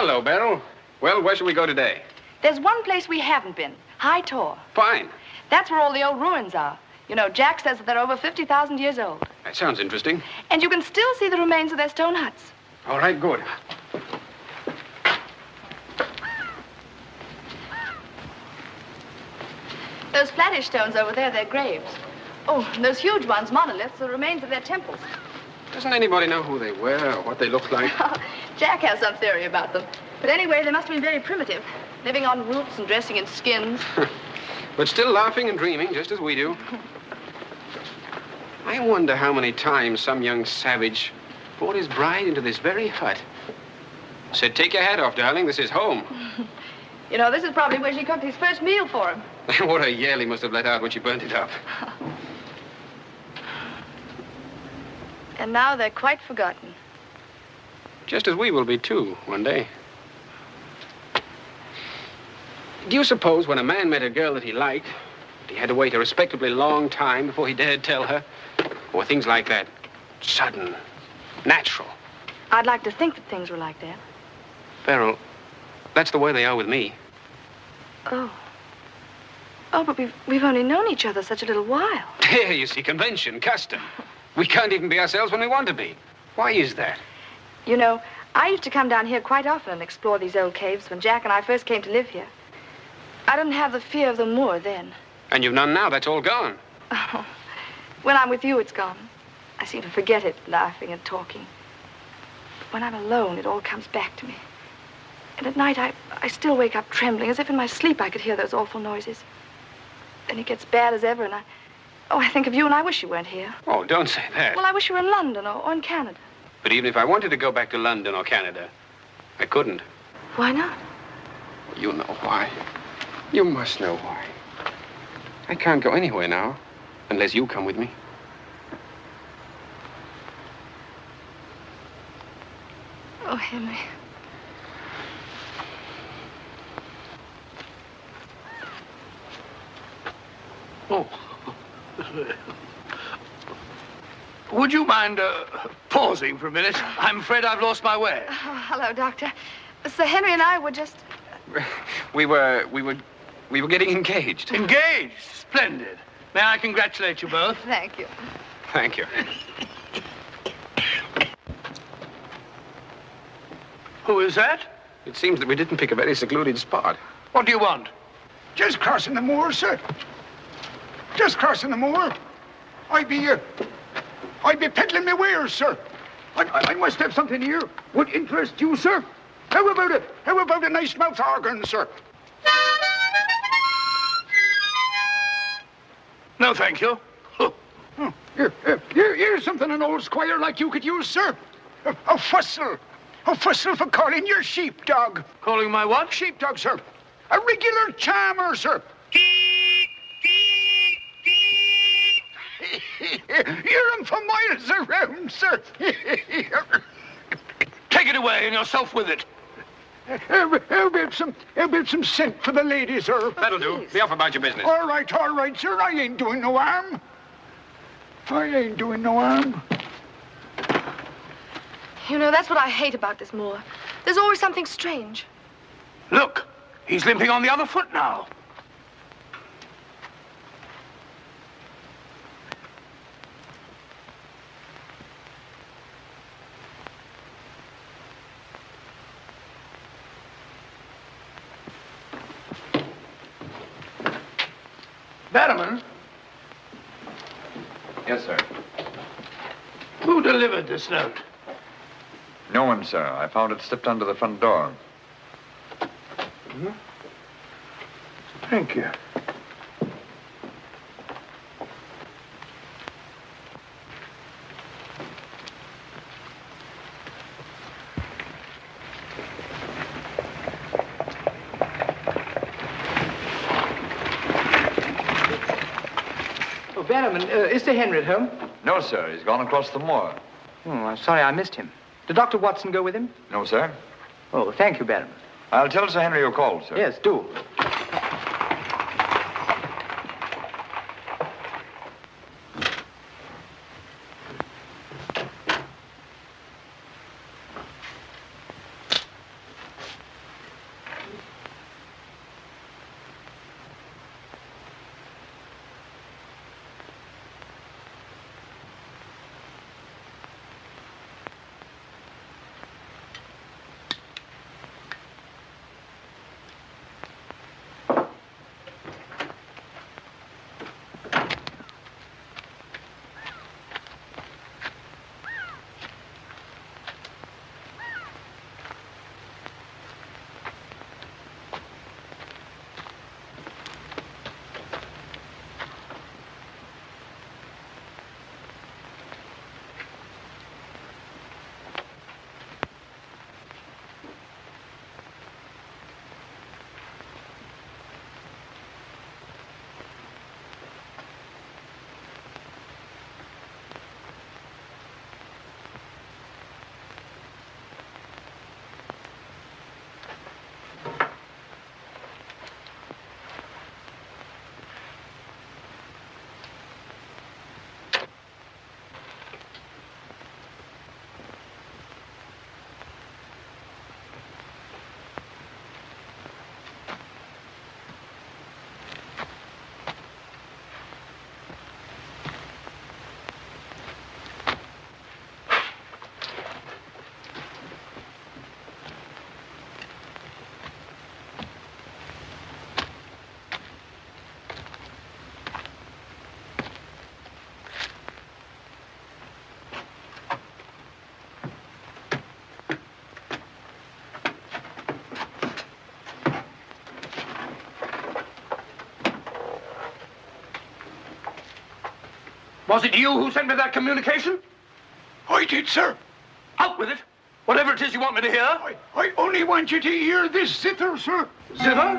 hello, Beryl. Well, where shall we go today? There's one place we haven't been, High Tor. Fine. That's where all the old ruins are. You know, Jack says that they're over 50,000 years old. That sounds interesting. And you can still see the remains of their stone huts. All right, good. Those flattish stones over there, they're graves. Oh, and those huge ones, monoliths, the remains of their temples. Doesn't anybody know who they were or what they looked like? Jack has some theory about them. But anyway, they must have been very primitive, living on roots and dressing in skins. But still laughing and dreaming, just as we do. I wonder how many times some young savage brought his bride into this very hut. Said, take your hat off, darling, this is home. You know, this is probably where she cooked his first meal for him. What a yell he must have let out when she burnt it up. And now they're quite forgotten. Just as we will be, too, one day. Do you suppose when a man met a girl that he liked, he had to wait a respectably long time before he dared tell her? Or things like that, sudden, natural? I'd like to think that things were like that. Beryl, that's the way they are with me. Oh. Oh, but we've only known each other such a little while. There, you see, convention, custom. We can't even be ourselves when we want to be. Why is that? You know, I used to come down here quite often and explore these old caves when Jack and I first came to live here. I didn't have the fear of the moor then. And you've none now. That's all gone. Oh, when I'm with you, it's gone. I seem to forget it, laughing and talking. But when I'm alone, it all comes back to me. And at night, I still wake up trembling, as if in my sleep I could hear those awful noises. Then it gets bad as ever, and I think of you, and I wish you weren't here. Oh, don't say that. Well, I wish you were in London or in Canada. But even if I wanted to go back to London or Canada, I couldn't. Why not? You know why. You must know why. I can't go anywhere now, unless you come with me. Oh, Henry. Oh. Would you mind pausing for a minute? I'm afraid I've lost my way. Oh, hello, Doctor. Sir Henry and I were just... We were getting engaged. Engaged? Splendid. May I congratulate you both? Thank you. Thank you. Who is that? It seems that we didn't pick a very secluded spot. What do you want? Just crossing the moor, sir. Just crossing the moor. I'd be peddling my wares, sir. I must have something here. Would interest you, sir. How about a nice mouth organ, sir? No, thank you. Oh, here's something an old squire like you could use, sir. A fussel. A fussel for calling your sheepdog. Calling my what? Sheepdog, sir. A regular charmer, sir. Hear him for miles around, sir. Take it away and yourself with it. How about some scent for the lady, sir? That'll do. Be off about your business. All right, sir. I ain't doing no harm. You know, that's what I hate about this moor. There's always something strange. Look, he's limping on the other foot now. Barrowman? Yes, sir. Who delivered this note? No one, sir. I found it slipped under the front door. Mm-hmm. Thank you. Barrowman, is Sir Henry at home? No, sir. He's gone across the moor. Oh, I'm sorry I missed him. Did Dr. Watson go with him? No, sir. Oh, thank you, Barrowman. I'll tell Sir Henry you called, sir. Yes, do. Was it you who sent me that communication? I did, sir. Out with it. Whatever it is you want me to hear. I only want you to hear this zither, sir. Zither?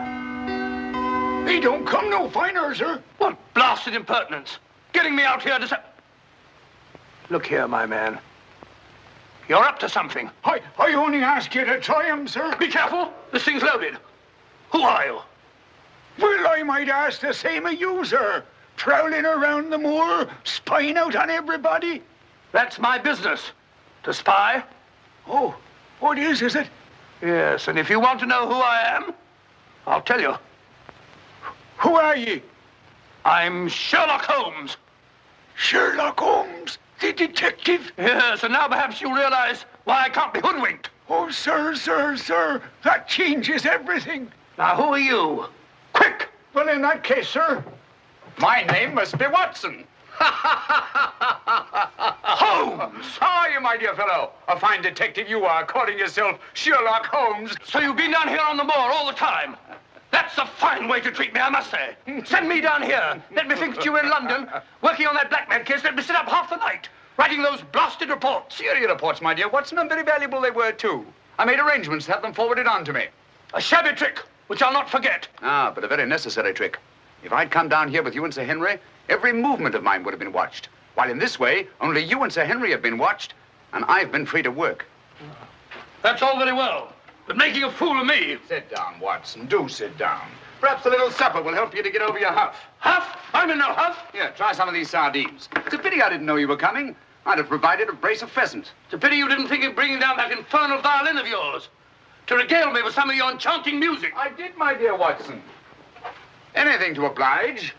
He don't come no finer, sir. What blasted impertinence. Getting me out here to say... Look here, my man. You're up to something. I only ask you to try him, sir. Be careful. This thing's loaded. Who are you? Well, I might ask the same of you, sir. Prowling around the moor, spying out on everybody. That's my business. To spy. Oh, what is it? Yes, and if you want to know who I am, I'll tell you. Who are ye? I'm Sherlock Holmes. Sherlock Holmes, the detective? Yes, and now perhaps you realize why I can't be hoodwinked. Oh, sir, that changes everything. Now, who are you? Quick! Well, in that case, sir... My name must be Watson. Holmes! How are you, my dear fellow? A fine detective you are, calling yourself Sherlock Holmes. So you've been down here on the moor all the time? That's a fine way to treat me, I must say. Send me down here. Let me think that you were in London, working on that blackmail case. Let me sit up half the night, writing those blasted reports. Serious reports, my dear Watson, and very valuable they were, too. I made arrangements to have them forwarded on to me. A shabby trick, which I'll not forget. Ah, but a very necessary trick. If I'd come down here with you and Sir Henry, every movement of mine would have been watched. While in this way, only you and Sir Henry have been watched, and I've been free to work. That's all very well, but making a fool of me... Sit down, Watson. Do sit down. Perhaps a little supper will help you to get over your huff. Huff? I'm in no huff. Here, try some of these sardines. It's a pity I didn't know you were coming. I'd have provided a brace of pheasant. It's a pity you didn't think of bringing down that infernal violin of yours to regale me with some of your enchanting music. I did, my dear Watson. Anything to oblige.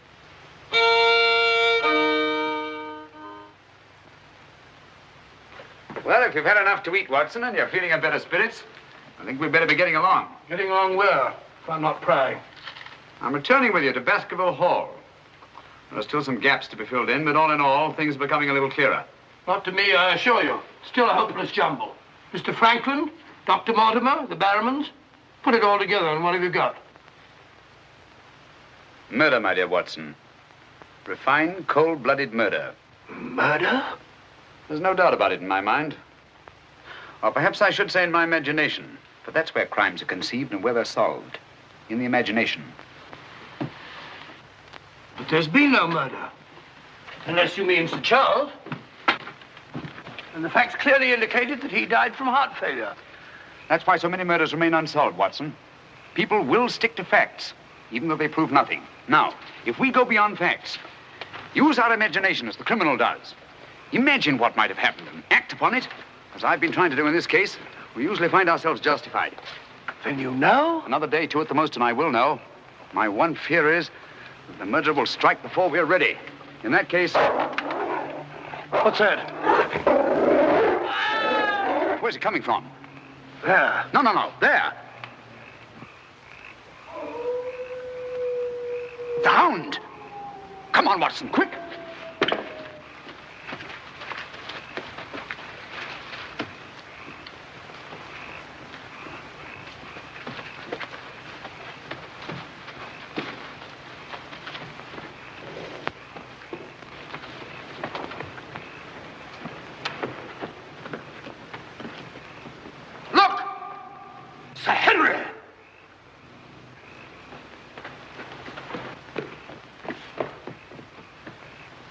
Well, if you've had enough to eat, Watson, and you're feeling in better spirits, I think we'd better be getting along. Getting along where, if I'm not prying? I'm returning with you to Baskerville Hall. There are still some gaps to be filled in, but all in all, things are becoming a little clearer. Not to me, I assure you. Still a hopeless jumble. Mr. Franklin, Dr. Mortimer, the Barrowmans, put it all together, and what have you got? Murder, my dear Watson. Refined, cold-blooded murder. Murder? There's no doubt about it in my mind. Or perhaps I should say in my imagination. For that's where crimes are conceived and where they're solved. In the imagination. But there's been no murder. Unless you mean Sir Charles. And the facts clearly indicated that he died from heart failure. That's why so many murders remain unsolved, Watson. People will stick to facts, even though they prove nothing. Now, if we go beyond facts, use our imagination as the criminal does. Imagine what might have happened and act upon it, as I've been trying to do in this case. We usually find ourselves justified. Then you know? Another day, two at the most, and I will know. My one fear is that the murderer will strike before we're ready. In that case... What's that? Where's it coming from? There. No. There. The Hound. Come on, Watson, quick. Sir Henry!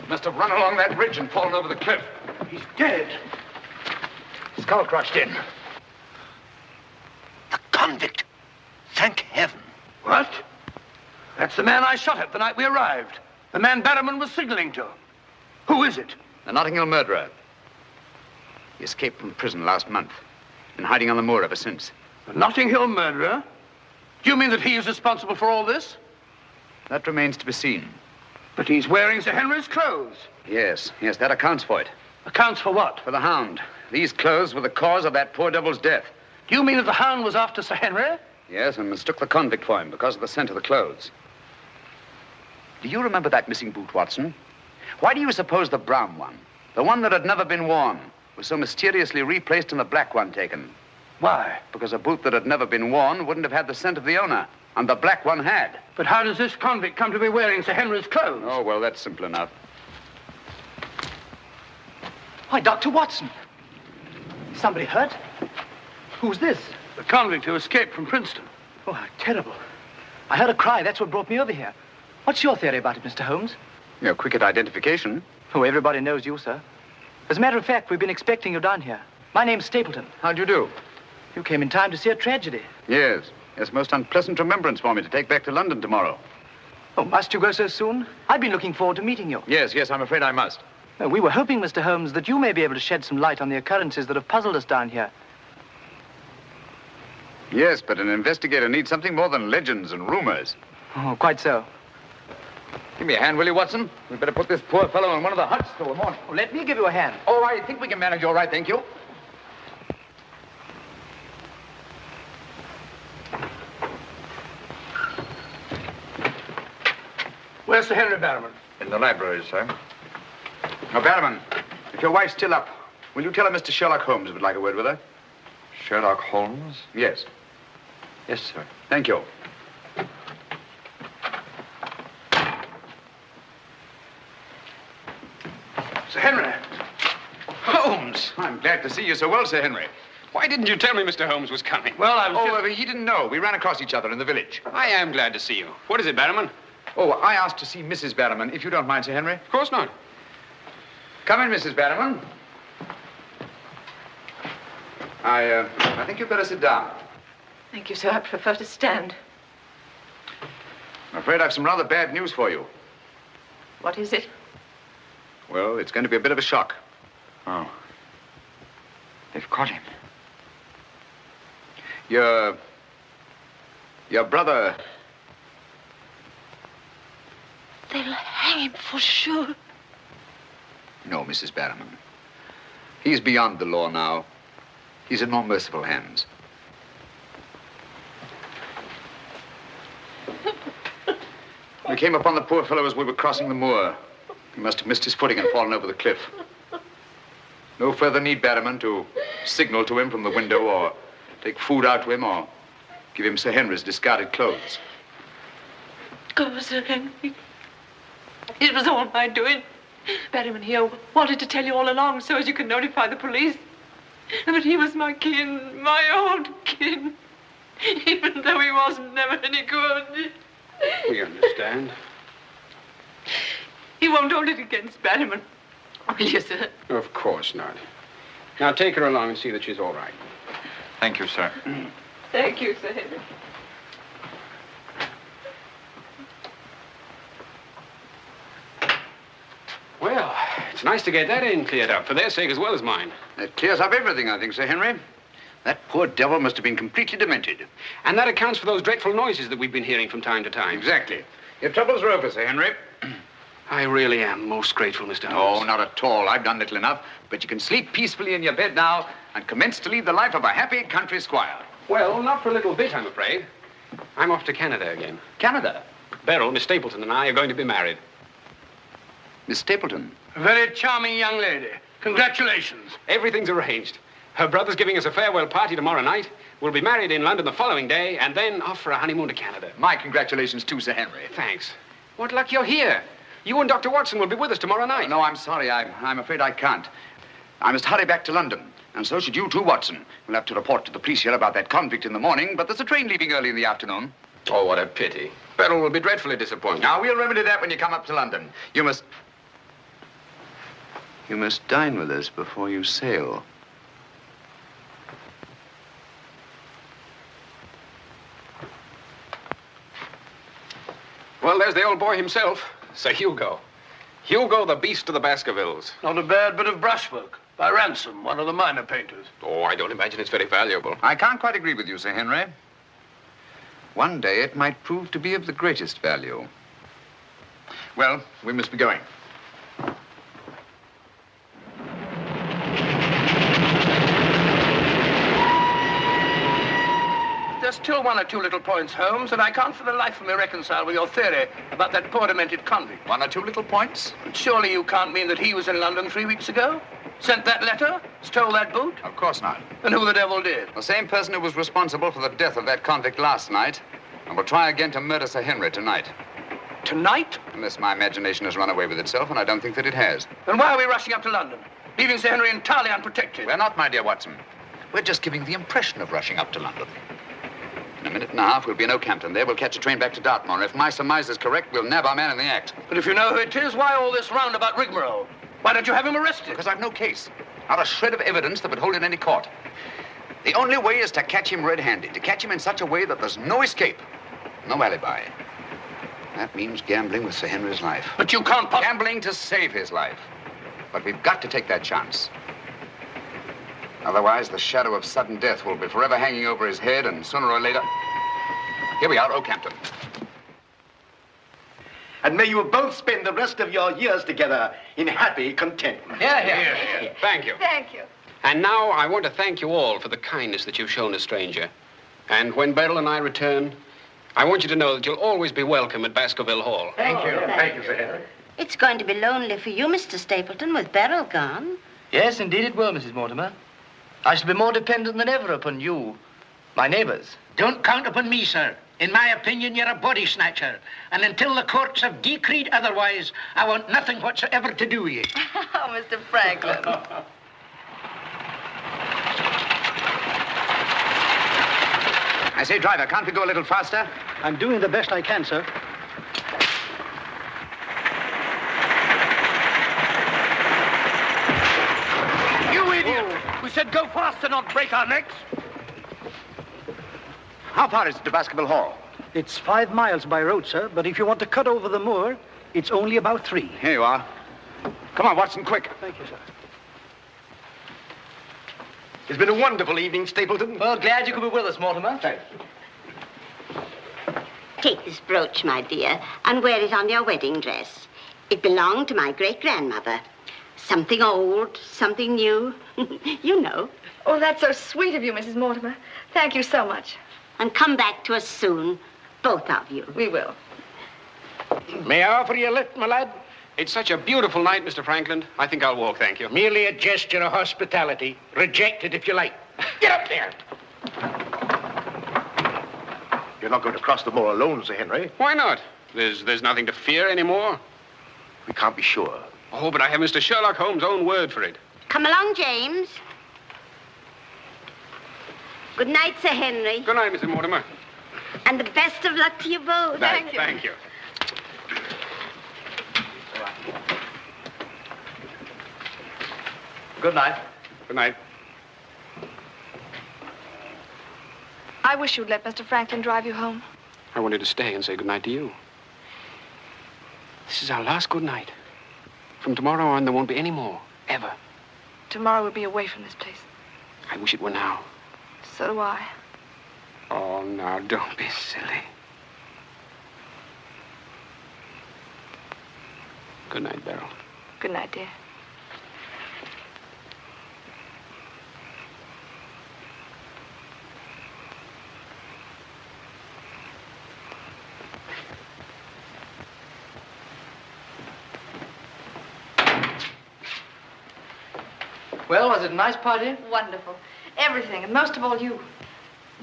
Must have run along that ridge and fallen over the cliff. He's dead. Skull crushed in. The convict. Thank heaven. What? That's the man I shot at the night we arrived. The man Barrowman was signaling to. Who is it? The Notting Hill murderer. He escaped from prison last month. Been hiding on the moor ever since. The Notting Hill murderer? Do you mean that he is responsible for all this? That remains to be seen. But he's wearing Sir Henry's clothes. Yes, that accounts for it. Accounts for what? For the Hound. These clothes were the cause of that poor devil's death. Do you mean that the Hound was after Sir Henry? Yes, and mistook the convict for him because of the scent of the clothes. Do you remember that missing boot, Watson? Why do you suppose the brown one, the one that had never been worn, was so mysteriously replaced and the black one taken? Why? Because a boot that had never been worn wouldn't have had the scent of the owner, and the black one had. But how does this convict come to be wearing Sir Henry's clothes? Oh, well, that's simple enough. Why, Dr. Watson. Somebody hurt? Who's this? The convict who escaped from Princeton. Oh, how terrible. I heard a cry. That's what brought me over here. What's your theory about it, Mr. Holmes? You're quick at identification. Oh, everybody knows you, sir. As a matter of fact, we've been expecting you down here. My name's Stapleton. How do you do? You came in time to see a tragedy. Yes. It's a most unpleasant remembrance for me to take back to London tomorrow. Oh, must you go so soon? I've been looking forward to meeting you. Yes, I'm afraid I must. We were hoping, Mr. Holmes, that you may be able to shed some light on the occurrences that have puzzled us down here. Yes, but an investigator needs something more than legends and rumors. Oh, quite so. Give me a hand, will you, Watson? We'd better put this poor fellow in one of the huts till the morning. Oh, let me give you a hand. Oh, I think we can manage all right, thank you. Where's Sir Henry Barrowman? In the library, sir. Now, Barrowman, if your wife's still up, will you tell her Mr. Sherlock Holmes would like a word with her? Sherlock Holmes? Yes. Yes, sir. Thank you. Sir Henry. Holmes! I'm glad to see you so well, Sir Henry. Why didn't you tell me Mr. Holmes was coming? Well, I was he didn't know. We ran across each other in the village. I am glad to see you. What is it, Barrowman? Oh, I asked to see Mrs. Barrowman, if you don't mind, Sir Henry. Of course not. Come in, Mrs. Barrowman. I think you'd better sit down. Thank you, sir. I prefer to stand. I'm afraid I've some rather bad news for you. What is it? Well, it's going to be a bit of a shock. Oh. They've caught him. Your brother... They'll hang him for sure. No, Mrs. Barrowman. He's beyond the law now. He's in more merciful hands. We came upon the poor fellow as we were crossing the moor. He must have missed his footing and fallen over the cliff. No further need, Barrowman, to signal to him from the window or take food out to him or give him Sir Henry's discarded clothes. Oh, Sir Henry. It was all my doing. Barrowman here wanted to tell you all along so as you could notify the police. But he was my kin, my old kin. Even though he wasn't never any good. We understand. He won't hold it against Barrowman. Will you, sir? Of course not. Now take her along and see that she's all right. Thank you, sir. Thank you, Sir Henry. Well, it's nice to get that in cleared up, for their sake as well as mine. It clears up everything, I think, Sir Henry. That poor devil must have been completely demented. And that accounts for those dreadful noises that we've been hearing from time to time. Exactly. Your troubles are over, Sir Henry. I really am most grateful, Mr. Holmes. Oh, not at all. I've done little enough. But you can sleep peacefully in your bed now and commence to lead the life of a happy country squire. Well, not for a little bit, I'm afraid. I'm off to Canada again. Canada? Beryl, Miss Stapleton, and I are going to be married. Miss Stapleton? A very charming young lady. Congratulations. Everything's arranged. Her brother's giving us a farewell party tomorrow night. We'll be married in London the following day, and then off for a honeymoon to Canada. My congratulations too, Sir Henry. Thanks. What luck you're here. You and Dr. Watson will be with us tomorrow night. No, I'm sorry. I'm afraid I can't. I must hurry back to London. And so should you too, Watson. We'll have to report to the police here about that convict in the morning, but there's a train leaving early in the afternoon. Oh, what a pity. Beryl will be dreadfully disappointed. Now, we'll remedy that when you come up to London. You must dine with us before you sail. Well, there's the old boy himself, Sir Hugo. Hugo, the beast of the Baskervilles. Not a bad bit of brushwork by Ransom, one of the minor painters. Oh, I don't imagine it's very valuable. I can't quite agree with you, Sir Henry. One day it might prove to be of the greatest value. Well, we must be going. There's still one or two little points, Holmes, that I can't for the life of me reconcile with your theory about that poor demented convict. One or two little points? But surely you can't mean that he was in London 3 weeks ago? Sent that letter? Stole that boot? Of course not. Then who the devil did? The same person who was responsible for the death of that convict last night and will try again to murder Sir Henry tonight. Tonight? Unless my imagination has run away with itself, and I don't think that it has. Then why are we rushing up to London? leaving Sir Henry entirely unprotected. We're not, my dear Watson. We're just giving the impression of rushing up to London. In a minute and a half, we'll be in Oakhampton. There, we'll catch a train back to Dartmoor. If my surmise is correct, we'll nab our man in the act. But if you know who it is, why all this roundabout rigmarole? Why don't you have him arrested? Because I've no case. Not a shred of evidence that would hold in any court. The only way is to catch him red-handed, to catch him in such a way that there's no escape, no alibi. That means gambling with Sir Henry's life. But you can't Gambling to save his life. But we've got to take that chance. Otherwise, the shadow of sudden death will be forever hanging over his head, and sooner or later... Here we are, Oakhampton. And may you both spend the rest of your years together in happy contentment. Yeah. Thank you. Thank you. And now I want to thank you all for the kindness that you've shown a stranger. And when Beryl and I return, I want you to know that you'll always be welcome at Baskerville Hall. Thank you. Thank you, Sir Henry. It's going to be lonely for you, Mr. Stapleton, with Beryl gone. Yes, indeed it will, Mrs. Mortimer. I shall be more dependent than ever upon you, my neighbors. Don't count upon me, sir. In my opinion, you're a body snatcher. And until the courts have decreed otherwise, I want nothing whatsoever to do with you. Oh, Mr. Franklin. I say, driver, can't we go a little faster? I'm doing the best I can, sir. You idiot! We said go faster, not break our necks. How far is it to Baskerville Hall? It's 5 miles by road, sir, but if you want to cut over the moor, it's only about 3. Here you are. Come on, Watson, quick. Thank you, sir. It's been a wonderful evening, Stapleton. Well, glad you could be with us, Mortimer. Thanks. Take this brooch, my dear, and wear it on your wedding dress. It belonged to my great-grandmother. Something old, something new. You know. Oh, that's so sweet of you, Mrs. Mortimer. Thank you so much. And come back to us soon, both of you. We will. May I offer you a lift, my lad? It's such a beautiful night, Mr. Franklin. I think I'll walk, thank you. Merely a gesture of hospitality. Reject it if you like. Get up there! You're not going to cross the moor alone, Sir Henry. Why not? There's nothing to fear anymore. We can't be sure. Oh, but I have Mr. Sherlock Holmes' own word for it. Come along, James. Good night, Sir Henry. Good night, Mrs. Mortimer. And the best of luck to you both. Thank you. Good night. Good night. I wish you'd let Mr. Franklin drive you home. I wanted to stay and say good night to you. This is our last good night. From tomorrow on, there won't be any more, ever. Tomorrow we'll be away from this place. I wish it were now. So do I. Oh, now, don't be silly. Good night, Beryl. Good night, dear. Well, was it a nice party? Wonderful. Everything, and most of all you.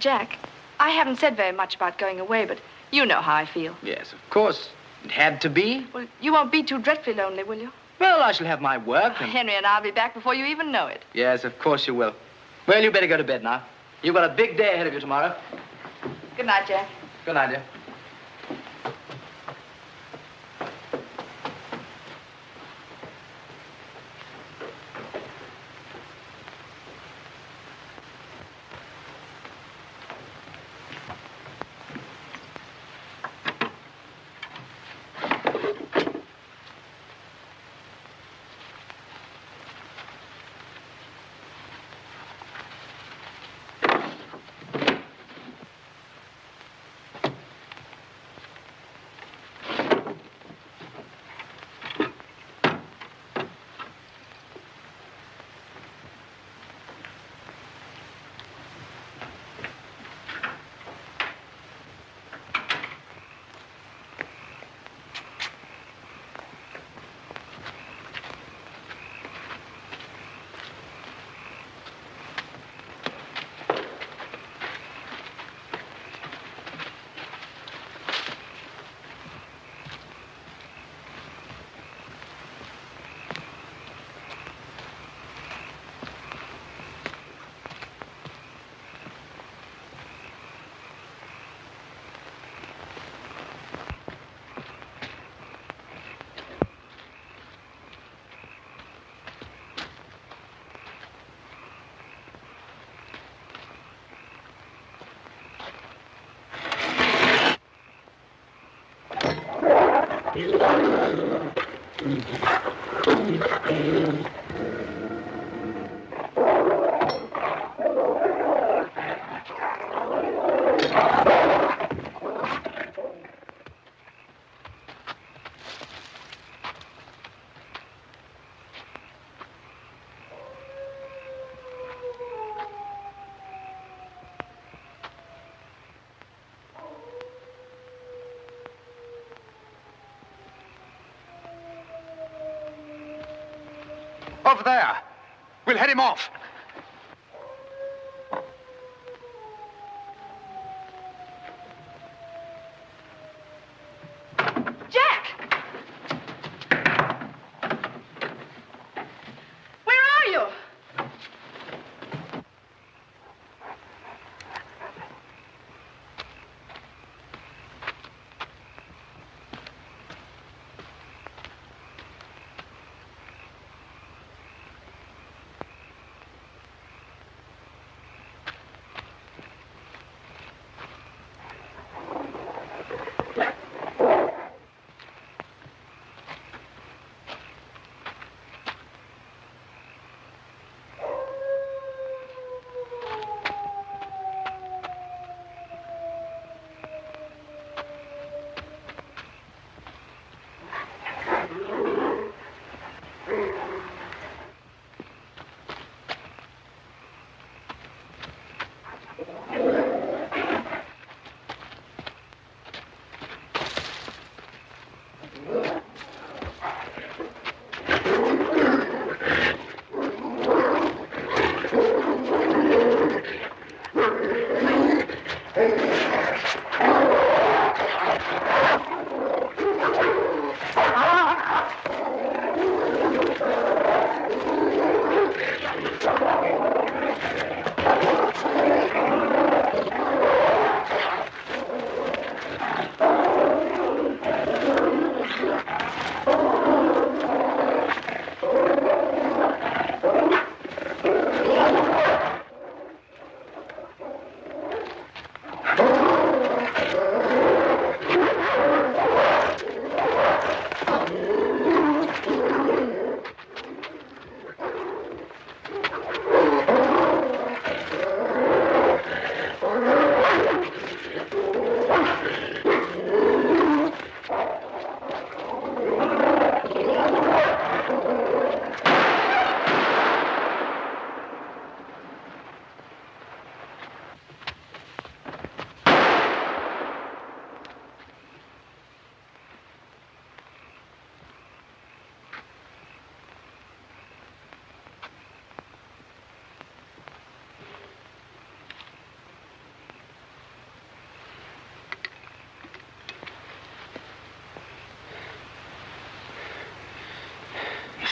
Jack, I haven't said very much about going away, but you know how I feel. Yes, of course. It had to be. Well, you won't be too dreadfully lonely, will you? Well, I shall have my work and... Henry and I'll be back before you even know it. Yes, of course you will. Well, you better go to bed now. You've got a big day ahead of you tomorrow. Good night, Jack. Good night, dear. Over there. We'll head him off. Jack! Where are you?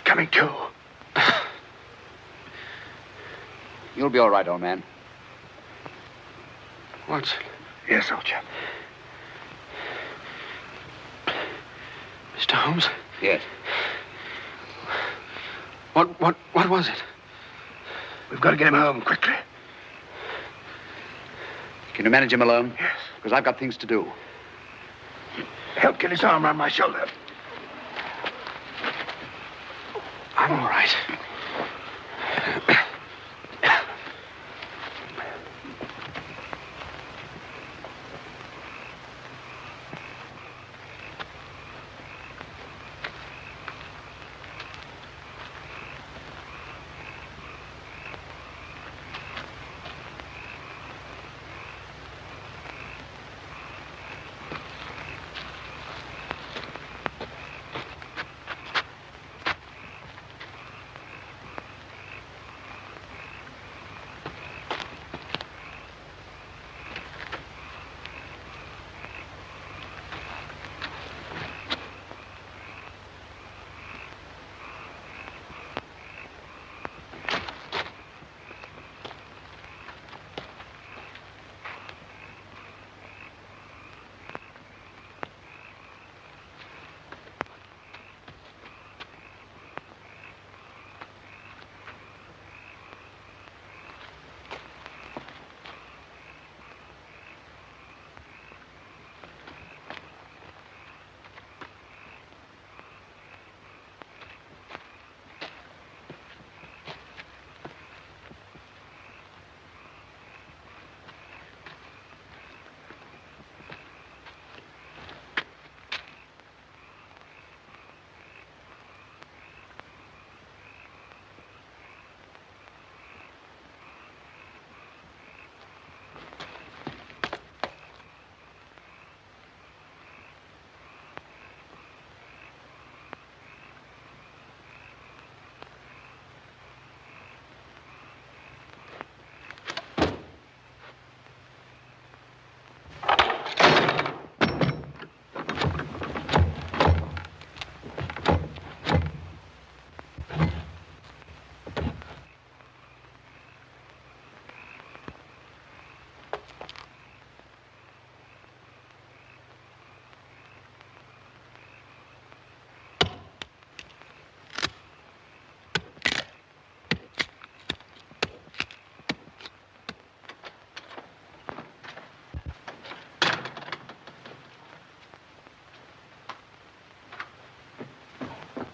Coming to. You'll be all right, old man. Watson. Yes, soldier. Mr. Holmes? Yes. What was it? We've got to get him home quickly. Can you manage him alone? Yes. Because I've got things to do. Help get his arm around my shoulder. I'm all right.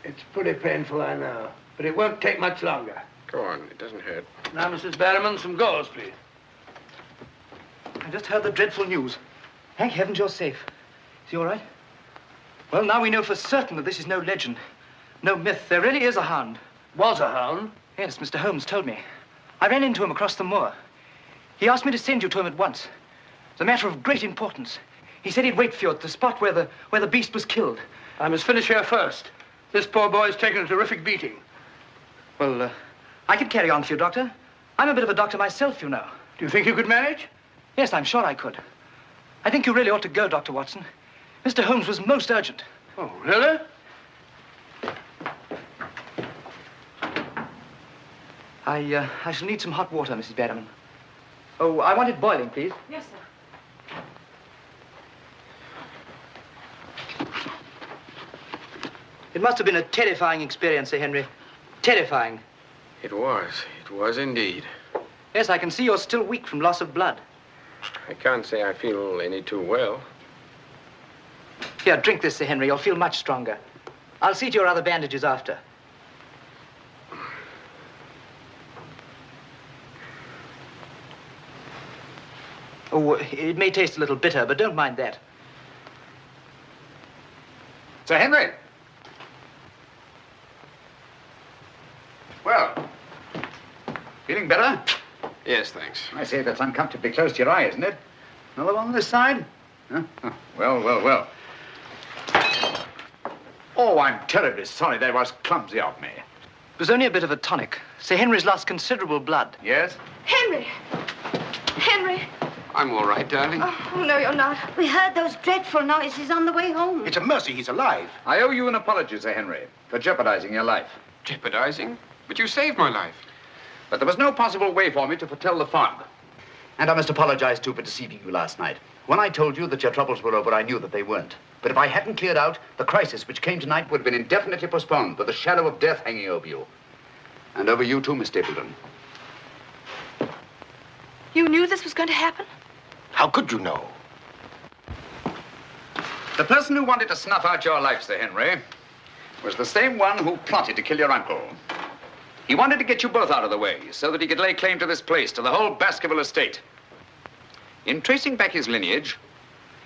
It's pretty painful, I know, but it won't take much longer. Go on, it doesn't hurt. Now, Mrs. Barrowman, some gauze, please. I just heard the dreadful news. Thank heavens you're safe. Is he all right? Well, now we know for certain that this is no legend, no myth. There really is a hound. Was a hound? Yes, Mr. Holmes told me. I ran into him across the moor. He asked me to send you to him at once. It's a matter of great importance. He said he'd wait for you at the spot where the beast was killed. I must finish here first. This poor boy's taken a terrific beating. Well, I could carry on for you, Doctor. I'm a bit of a doctor myself, you know. Do you think you could manage? Yes, I'm sure I could. I think you really ought to go, Dr. Watson. Mr. Holmes was most urgent. Oh, really? I shall need some hot water, Mrs. Barrowman. Oh, I want it boiling, please. Yes, sir. It must have been a terrifying experience, Sir Henry. Terrifying. It was. It was indeed. Yes, I can see you're still weak from loss of blood. I can't say I feel any too well. Here, drink this, Sir Henry. You'll feel much stronger. I'll see to your other bandages after. Oh, it may taste a little bitter, but don't mind that. Sir Henry! Well, feeling better? Yes, thanks. I say, that's uncomfortably close to your eye, isn't it? Another one on this side? Huh? Oh, well. Oh, I'm terribly sorry. That was clumsy of me. It was only a bit of a tonic. Sir Henry's lost considerable blood. Yes? Henry! Henry! I'm all right, darling. Oh, no, you're not. We heard those dreadful noises on the way home. It's a mercy he's alive. I owe you an apology, Sir Henry, for jeopardizing your life. Jeopardizing? But you saved my life. But there was no possible way for me to foretell the fog. And I must apologize, too, for deceiving you last night. When I told you that your troubles were over, I knew that they weren't. But if I hadn't cleared out, the crisis which came tonight would have been indefinitely postponed, with the shadow of death hanging over you. And over you, too, Miss Stapleton. You knew this was going to happen? How could you know? The person who wanted to snuff out your life, Sir Henry, was the same one who plotted to kill your uncle. He wanted to get you both out of the way so that he could lay claim to this place, to the whole Baskerville estate. In tracing back his lineage,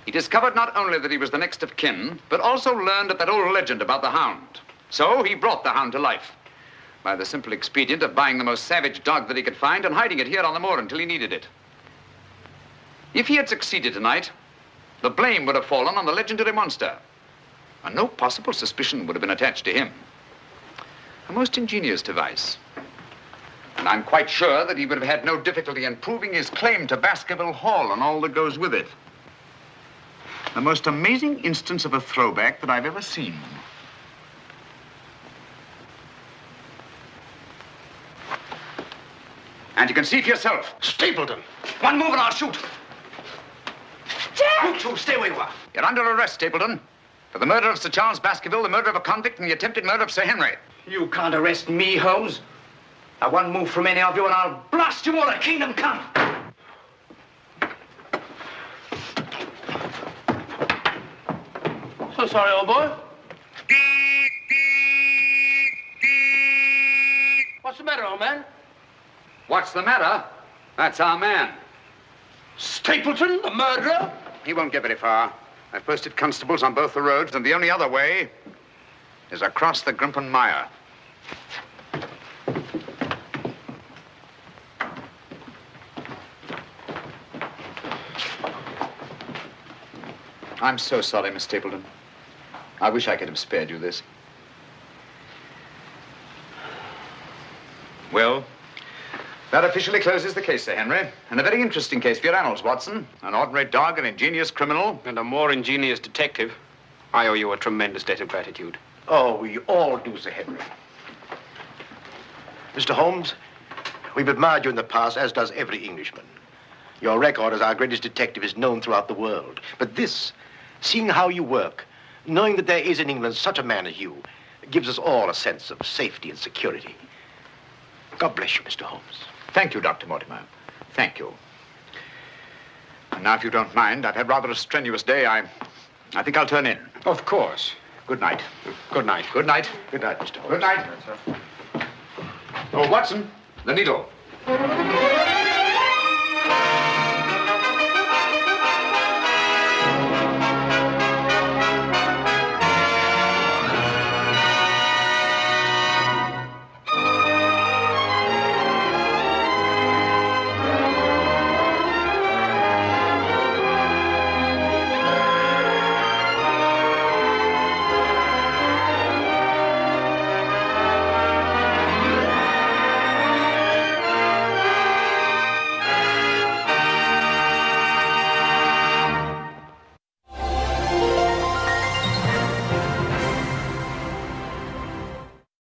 he discovered not only that he was the next of kin, but also learned of that old legend about the Hound. So he brought the Hound to life by the simple expedient of buying the most savage dog that he could find and hiding it here on the moor until he needed it. If he had succeeded tonight, the blame would have fallen on the legendary monster, and no possible suspicion would have been attached to him. A most ingenious device. And I'm quite sure that he would have had no difficulty in proving his claim to Baskerville Hall and all that goes with it. The most amazing instance of a throwback that I've ever seen. And you can see for yourself. Stapleton! One move and I'll shoot. Jack! You two, stay where you are. You're under arrest, Stapleton, for the murder of Sir Charles Baskerville, the murder of a convict, and the attempted murder of Sir Henry. You can't arrest me, Holmes. Now, one move from any of you and I'll blast you all to kingdom come. So sorry, old boy. What's the matter, old man? What's the matter? That's our man. Stapleton, the murderer? He won't get very far. I've posted constables on both the roads, and the only other way is across the Grimpen Mire. I'm so sorry, Miss Stapleton. I wish I could have spared you this. Well, That officially closes the case, Sir Henry. And a very interesting case for your annals, Watson. An ordinary dog, an ingenious criminal. And a more ingenious detective. I owe you a tremendous debt of gratitude. Oh, we all do, Sir Henry. Mr. Holmes, we've admired you in the past, as does every Englishman. Your record as our greatest detective is known throughout the world. But this, seeing how you work, knowing that there is in England such a man as you, gives us all a sense of safety and security. God bless you, Mr. Holmes. Thank you, Dr. Mortimer. Thank you. And now, if you don't mind, I've had rather a strenuous day. I think I'll turn in. Of course. Good night. Good night. Good night. Good night, Mr. Holmes. Good night. Oh, Watson, the needle.